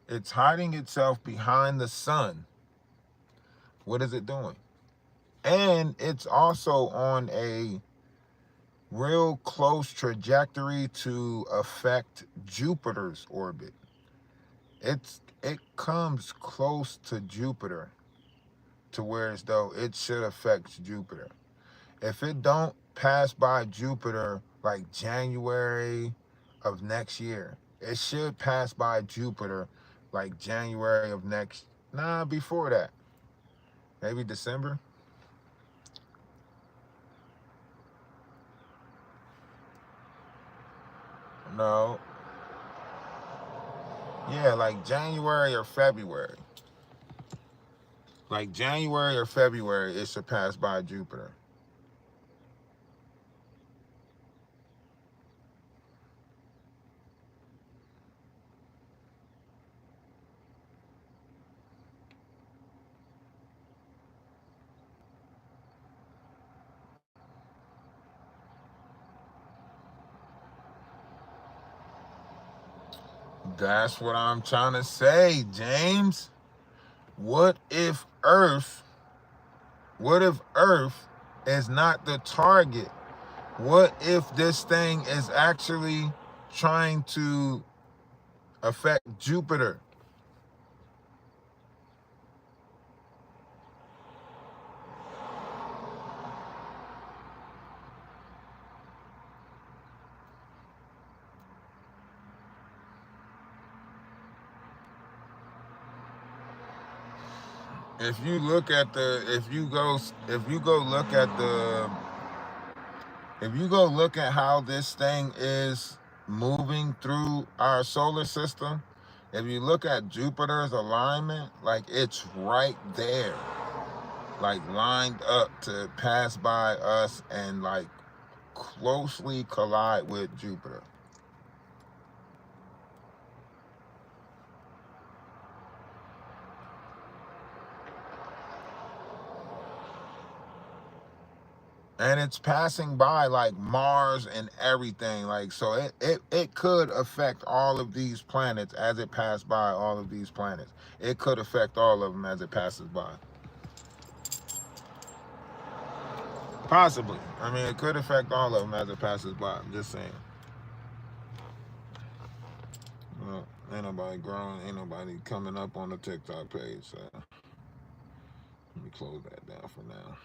It's hiding itself behind the sun. What is it doing? And it's also on a real close trajectory to affect Jupiter's orbit. It comes close to Jupiter, to where as though it should affect Jupiter. If it don't pass by Jupiter like January of next year, it should pass by Jupiter like January of next, nah, before that, maybe December. No, yeah, like January or February. Like January or February, it should pass by Jupiter. That's what I'm trying to say, James. What if Earth is not the target? What if this thing is actually trying to affect Jupiter? If you look at the, if you go look at how this thing is moving through our solar system, if you look at Jupiter's alignment, like it's right there, like lined up to pass by us and like closely collide with Jupiter. And it's passing by like Mars and everything, like, so it could affect all of these planets as it passed by all of these planets. It could affect all of them as it passes by. Possibly. I mean, it could affect all of them as it passes by. I'm just saying. Well, ain't nobody growing, ain't nobody coming up on the TikTok page, so let me close that down for now.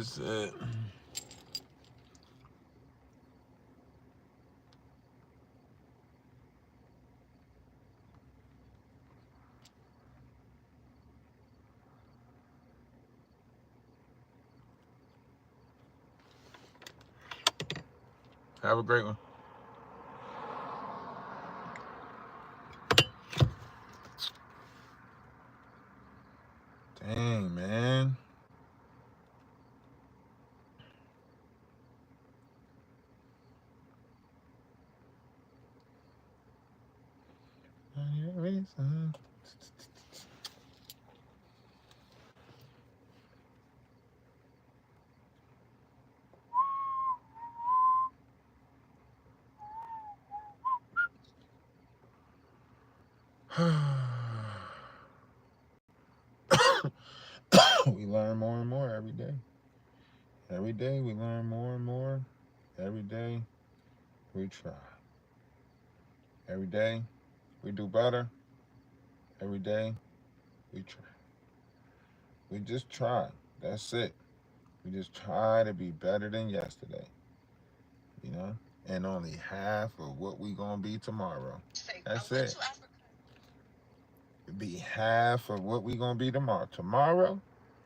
Shit. Have a great one. Dang, man. We learn more and more every day. Every day we learn more and more. Every day we try. Every day we do better. Every day we try. We just try. That's it. We just try to be better than yesterday. You know? And only half of what we gonna be tomorrow. That's it. Be half of what we gonna be tomorrow. Tomorrow,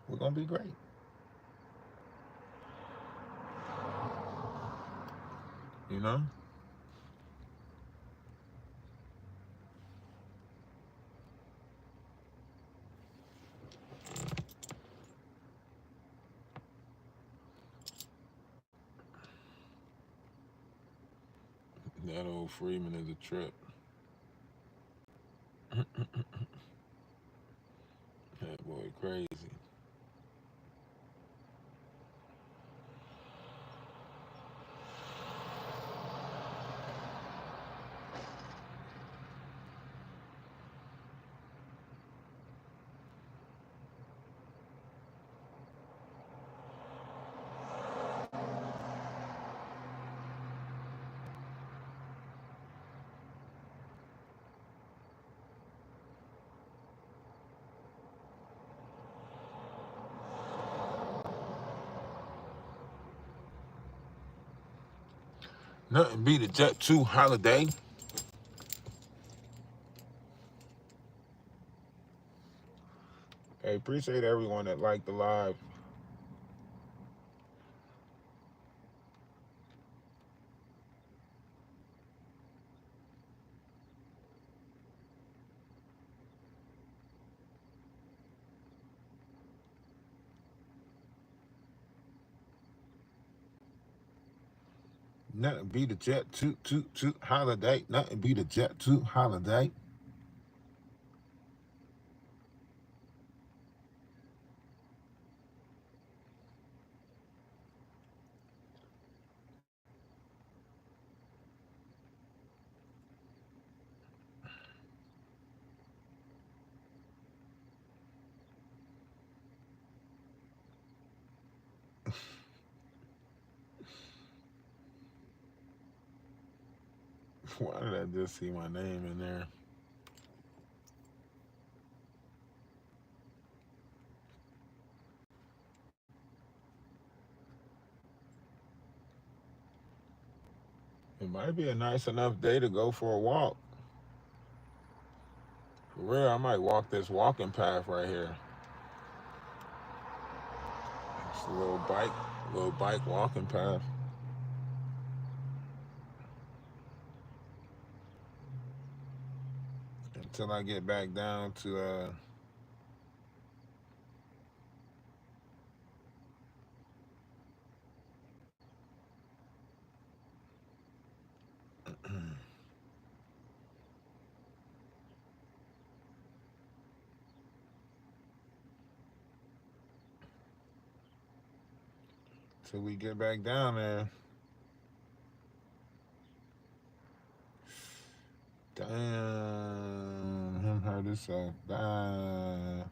we're gonna be great. You know? That old Freeman is a trip. That boy crazy. Nothing beat a Jet 2 holiday. Hey, appreciate everyone that liked the live. Nothing beat a Jet 2 holiday. Nothing beat a Jet 2 holiday. Why did I just see my name in there? It might be a nice enough day to go for a walk. For real, I might walk this walking path right here. It's a little bike walking path. Until I get back down to till we get back down there. Damn, him hurt himself. Damn.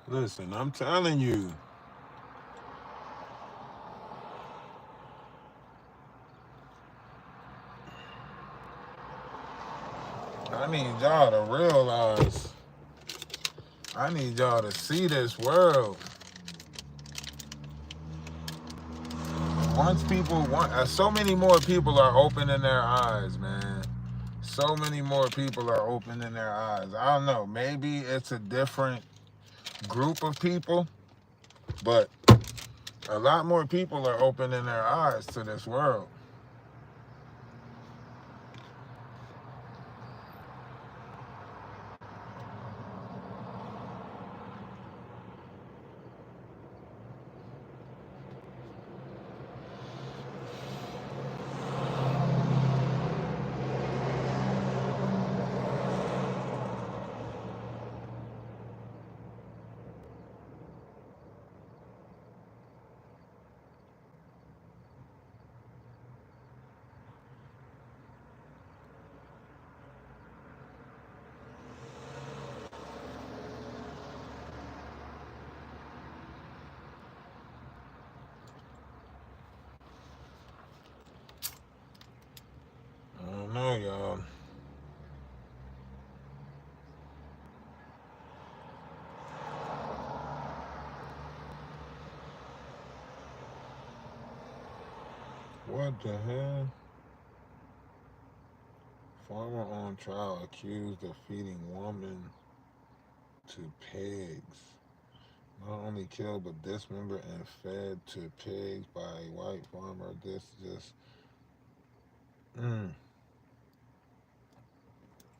Listen, I'm telling you. I need y'all to realize. I need y'all to see this world. Once people want, so many more people are opening their eyes, man. So many more people are opening their eyes. I don't know. Maybe it's a different group of people, but a lot more people are opening their eyes to this world. I don't know, y'all. What the hell? Farmer on trial accused of feeding woman to pigs. Not only killed but dismembered and fed to pigs by a white farmer. This just mm,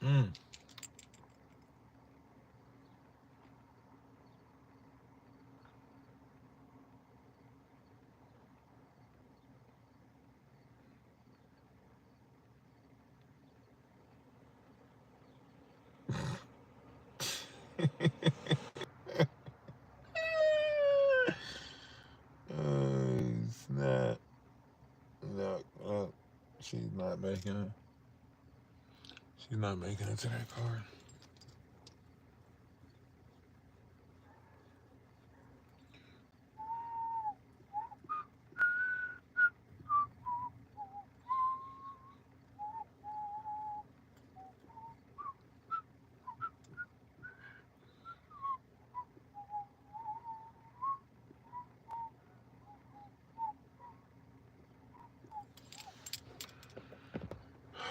mm. Snap. No, she's not making it. He's not making it to that car.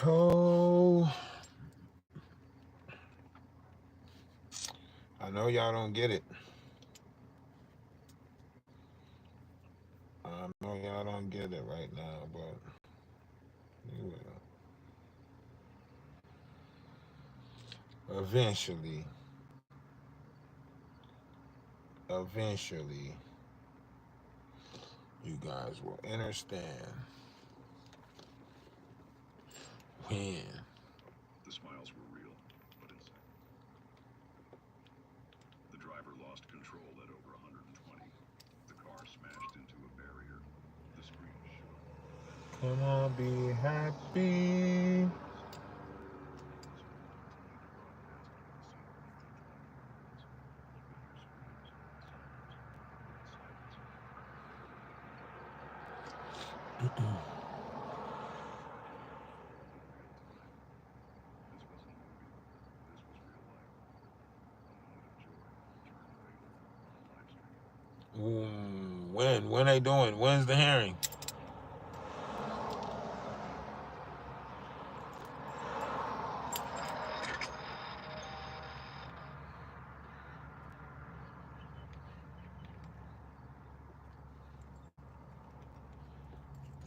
Oh, I know y'all don't get it. I know y'all don't get it right now, but you will. Eventually, you guys will understand when. The smiles were real, but insane. The driver lost control at over 120. The car smashed into a barrier. The screen shook. Come on, be happy. When they doing? When's the hearing?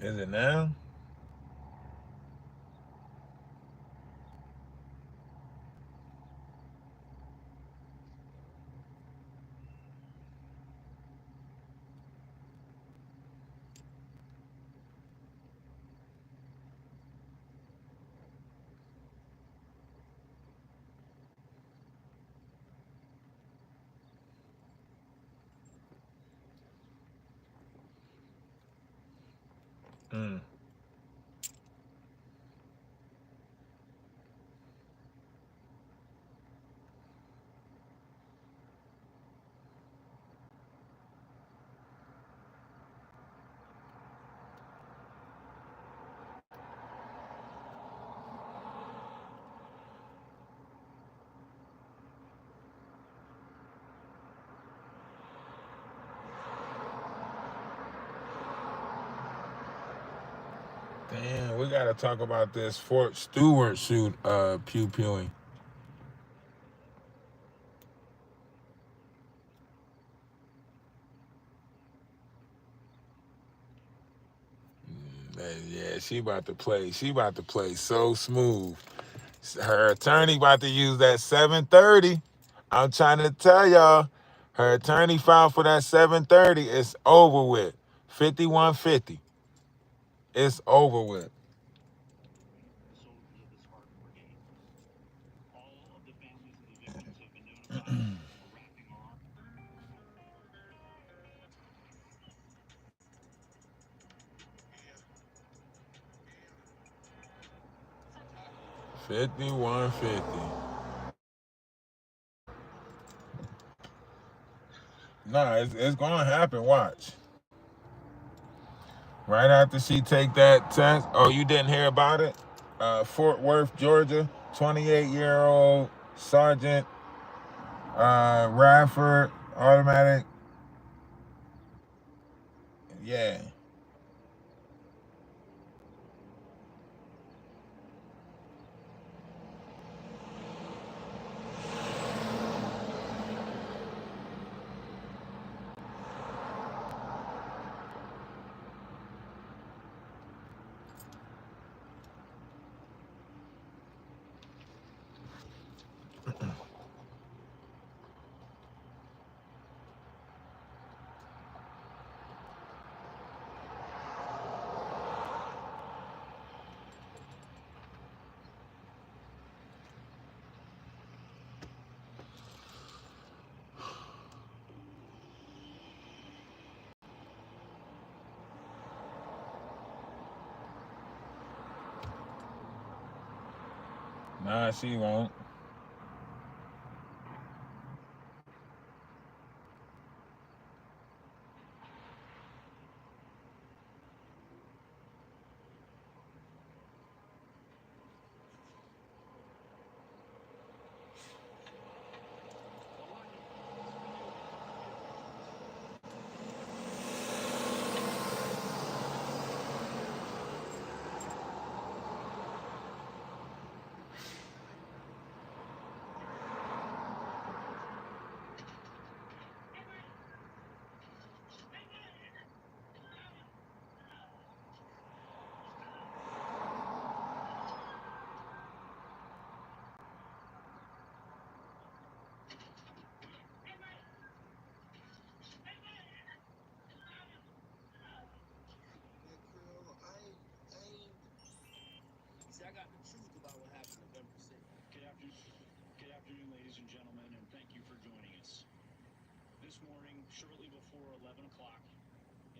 Is it now? Mm. Damn, we gotta talk about this Fort Stewart shoot, pew-pewing. Yeah, she about to play. She about to play so smooth. Her attorney about to use that 730. I'm trying to tell y'all, her attorney filed for that 730. It's over with. 5150. It's over with. 5150. Nah, it's gonna happen. Watch. Right after she take that test. Oh, you didn't hear about it? Fort Worth, Georgia. 28-year-old Sergeant Radford, automatic. Yeah. Nah, she won't. See, I got the truth about what happened November 6th. Good afternoon, ladies and gentlemen, and thank you for joining us. This morning, shortly before 11 o'clock,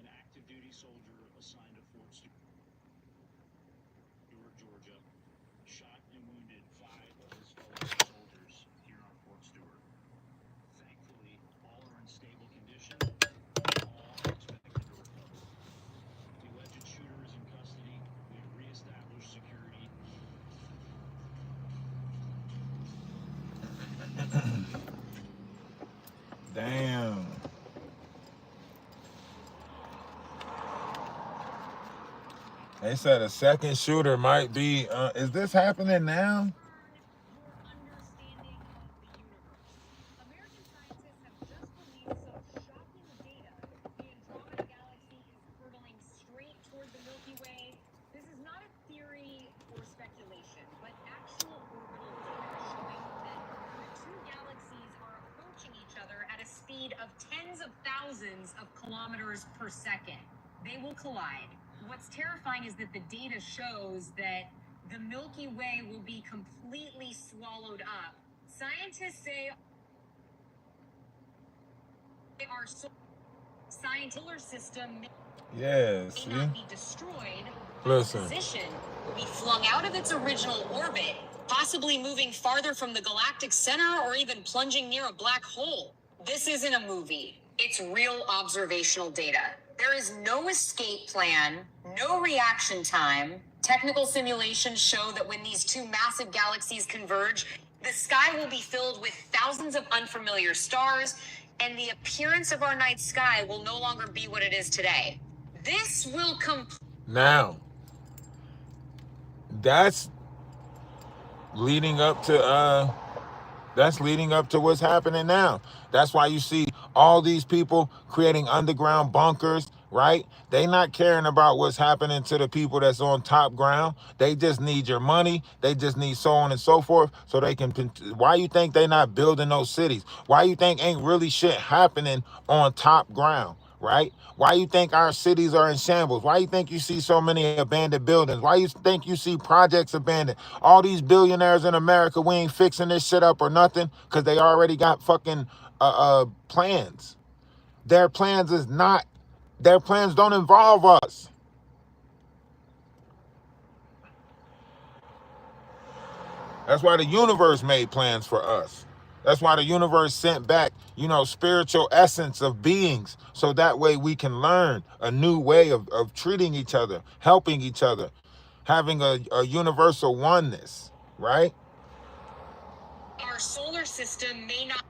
an active duty soldier assigned to Fort Stewart, Georgia, shot and wounded 5 of his fellow soldiers here on Fort Stewart. Thankfully, all are in stable condition, and all are expected to recover. The alleged shooter is in custody. We have reestablished security. Damn. They said a second shooter might be. Is this happening now? Your understanding of the universe. American scientists have just released some shocking data. The Andromeda Galaxy is hurtling straight toward the Milky Way. This is not a theory or speculation, but actual orbital data showing that the two galaxies are approaching each other at a speed of tens of thousands of kilometers per second. They will collide. What's terrifying is that the data shows that the Milky Way will be completely swallowed up. Scientists say our solar system Yeah, may see? not be destroyed, but its Listen. position will be flung out of its original orbit, possibly moving farther from the galactic center or even plunging near a black hole. This isn't a movie. It's real observational data. There is no escape plan, no reaction time. Technical simulations show that when these two massive galaxies converge, the sky will be filled with thousands of unfamiliar stars, and the appearance of our night sky will no longer be what it is today. This will Now, that's leading up to what's happening now. That's why you see all these people creating underground bunkers, right? They not caring about what's happening to the people that's on top ground. They just need your money. They just need so on and so forth so they can. Why you think they not building those cities? Why you think ain't really shit happening on top ground? Right? Why you think our cities are in shambles? Why you think you see so many abandoned buildings? Why you think you see projects abandoned? All these billionaires in America, we ain't fixing this shit up or nothing because they already got fucking plans. Their plans don't involve us. That's why the universe made plans for us. That's why the universe sent back, spiritual essence of beings. So that way we can learn a new way of treating each other, helping each other, having a universal oneness, right? Our solar system may not.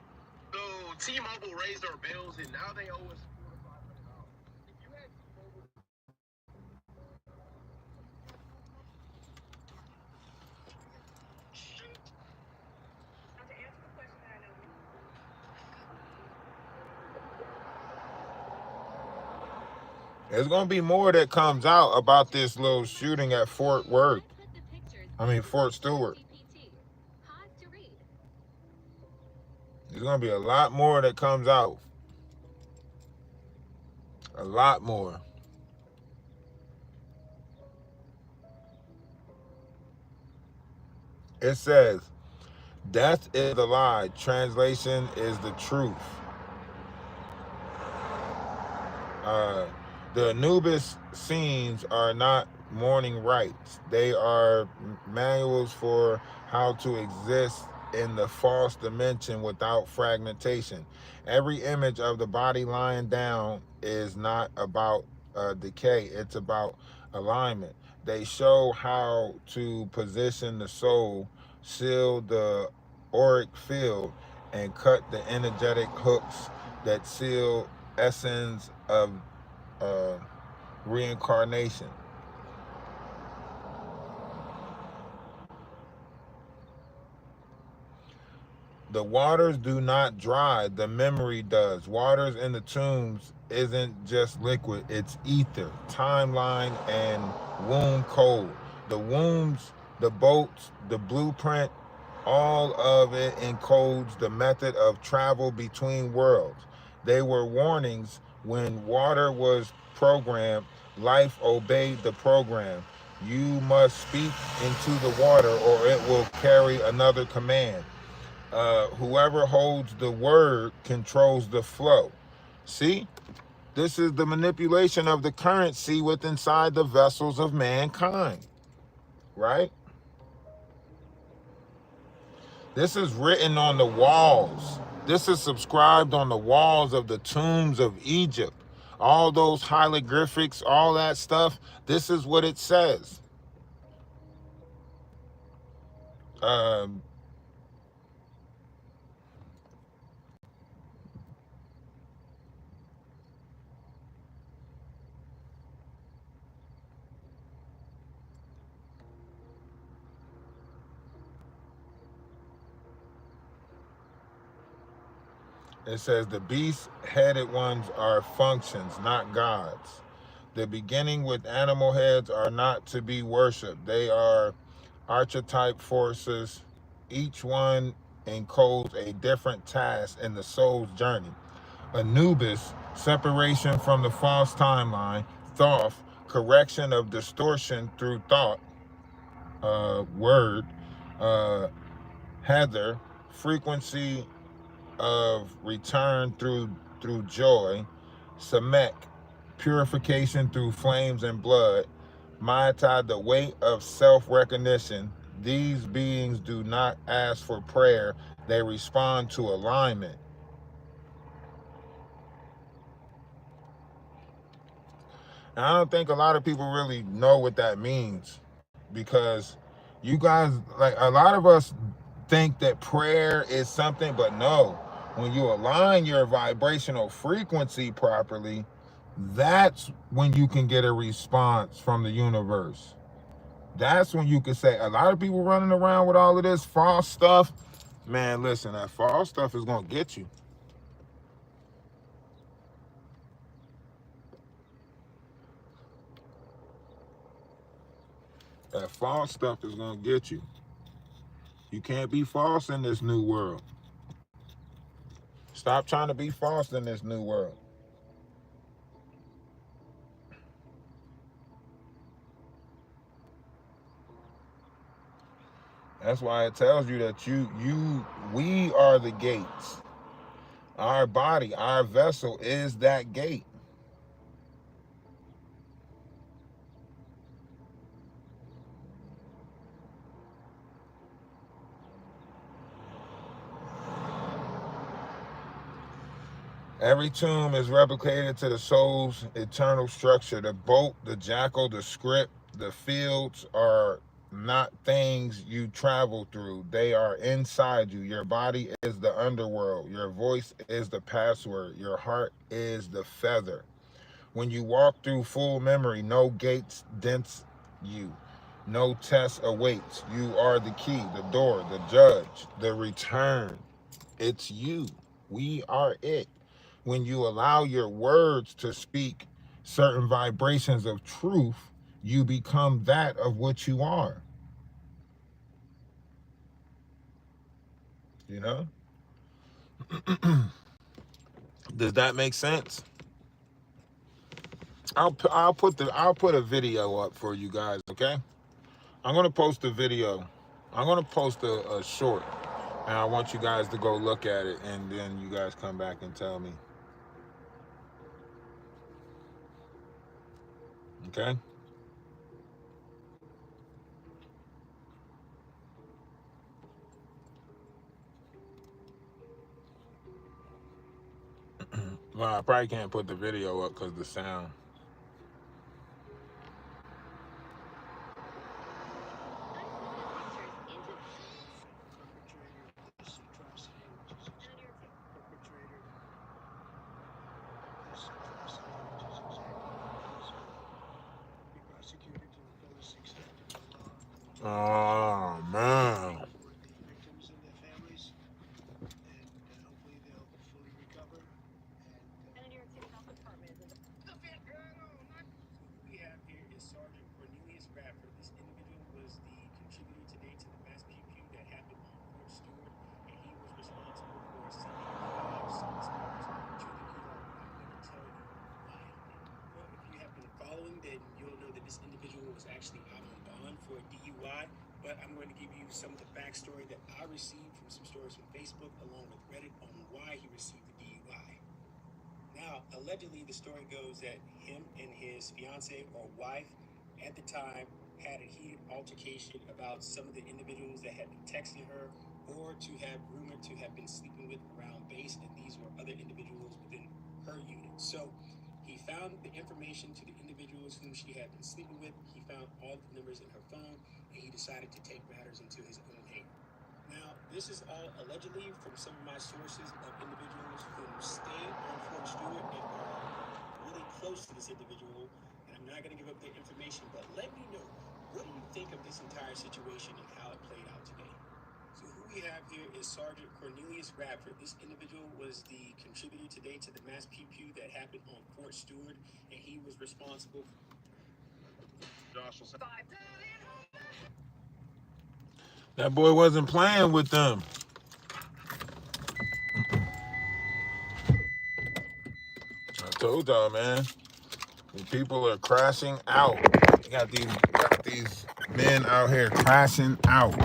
So T-Mobile raised our bills, and now they owe us $400-$500. If you had T-Mobile, now to answer the question that I know. There's going to be more that comes out about this little shooting at Fort Stewart. There's going to be a lot more that comes out. A lot more. It says, death is the lie. Translation is the truth. The Anubis scenes are not morning rites. They are manuals for how to exist in the false dimension without fragmentation. Every image of the body lying down is not about decay, it's about alignment. They show how to position the soul, seal the auric field, and cut the energetic hooks that seal essence of uh, reincarnation. The waters do not dry, the memory does. Waters in the tombs isn't just liquid, it's ether, timeline, and womb code. The wombs, the boats, the blueprint, all of it encodes the method of travel between worlds. They were warnings when water was programmed, life obeyed the program. You must speak into the water or it will carry another command. Whoever holds the word controls the flow. See, this is the manipulation of the currency within inside the vessels of mankind, right? This is written on the walls. This is subscribed on the walls of the tombs of Egypt. All those hieroglyphics, all that stuff, this is what it says. Um, It says the beast-headed ones are functions, not gods. The beginning with animal heads are not to be worshipped. They are archetype forces. Each one encodes a different task in the soul's journey. Anubis, separation from the false timeline. Thoth, correction of distortion through thought, word. Uh, Heather, frequency of return through joy. Samek, purification through flames and blood. Maitai, the weight of self-recognition. These beings do not ask for prayer, they respond to alignment. And I don't think a lot of people really know what that means, because you guys, like a lot of us think that prayer is something, but no. When you align your vibrational frequency properly, that's when you can get a response from the universe. That's when you can say, a lot of people running around with all of this false stuff. Man, listen, that false stuff is going to get you. That false stuff is going to get you. You can't be false in this new world. Stop trying to be false in this new world. That's why it tells you that we are the gates. Our body, our vessel is that gate. Every tomb is replicated to the soul's eternal structure. The boat, the jackal, the script, the fields are not things you travel through. They are inside you. Your body is the underworld. Your voice is the password. Your heart is the feather. When you walk through full memory, no gates dents you. No test awaits. You are the key, the door, the judge, the return. It's you. We are it. When you allow your words to speak certain vibrations of truth, you become that of what you are. You know? Does that make sense? I'll put a video up for you guys, okay? I'm gonna post a video. I'm gonna post a short, and I want you guys to go look at it, and then you guys come back and tell me. Okay? Well, I probably can't put the video up because the sound. Oh man. victims and their families, and hopefully they'll fully recover. And New York City Health Department is. So who we have here is Sergeant Cornelius Bradford. This individual was the contributor today to the mass pew pew that happened on Fort Stewart, and he was responsible for sending 5 suspects to the ER. I'm going to tell you why. Well, if you have been following, then you'll know that this individual was actually out on bond for a DUI. But I'm going to give you some of the backstory that I received from some stories from Facebook along with Reddit on why he received the DUI. Now, allegedly, the story goes that him and his fiance or wife at the time had a heated altercation about some of the individuals that had been texting her or to have rumored to have been sleeping with around base, and these were other individuals within her unit. So he found the information to the individuals whom she had been sleeping with. He found all the numbers in her phone, and he decided to take matters into his own hands. Now, this is all allegedly from some of my sources of individuals who stay on Fort Stewart and are really close to this individual. And I'm not going to give up their information, but let me know, what do you think of this entire situation and how it played out today? So who we have here is Sergeant Cornelius Bradford. This individual was the contributor today to the mass pew pew that happened on Fort Stewart, and he was responsible for. That boy wasn't playing with them. I told y'all, man. People are crashing out. You got these men out here crashing out.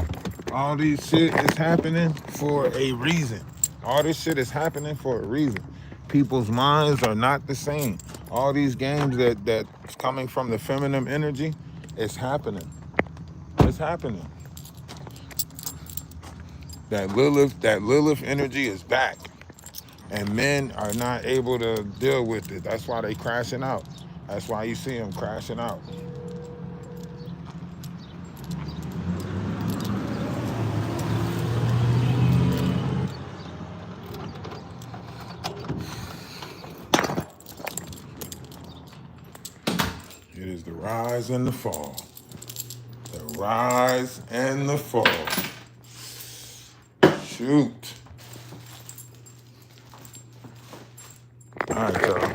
All these shit is happening for a reason. All this shit is happening for a reason. People's minds are not the same. All these games that's coming from the feminine energy, it's happening. It's happening. That Lilith energy is back. And men are not able to deal with it. That's why they crashing out. That's why you see them crashing out. It is the rise and the fall. The rise and the fall. Shoot. All right, y'all.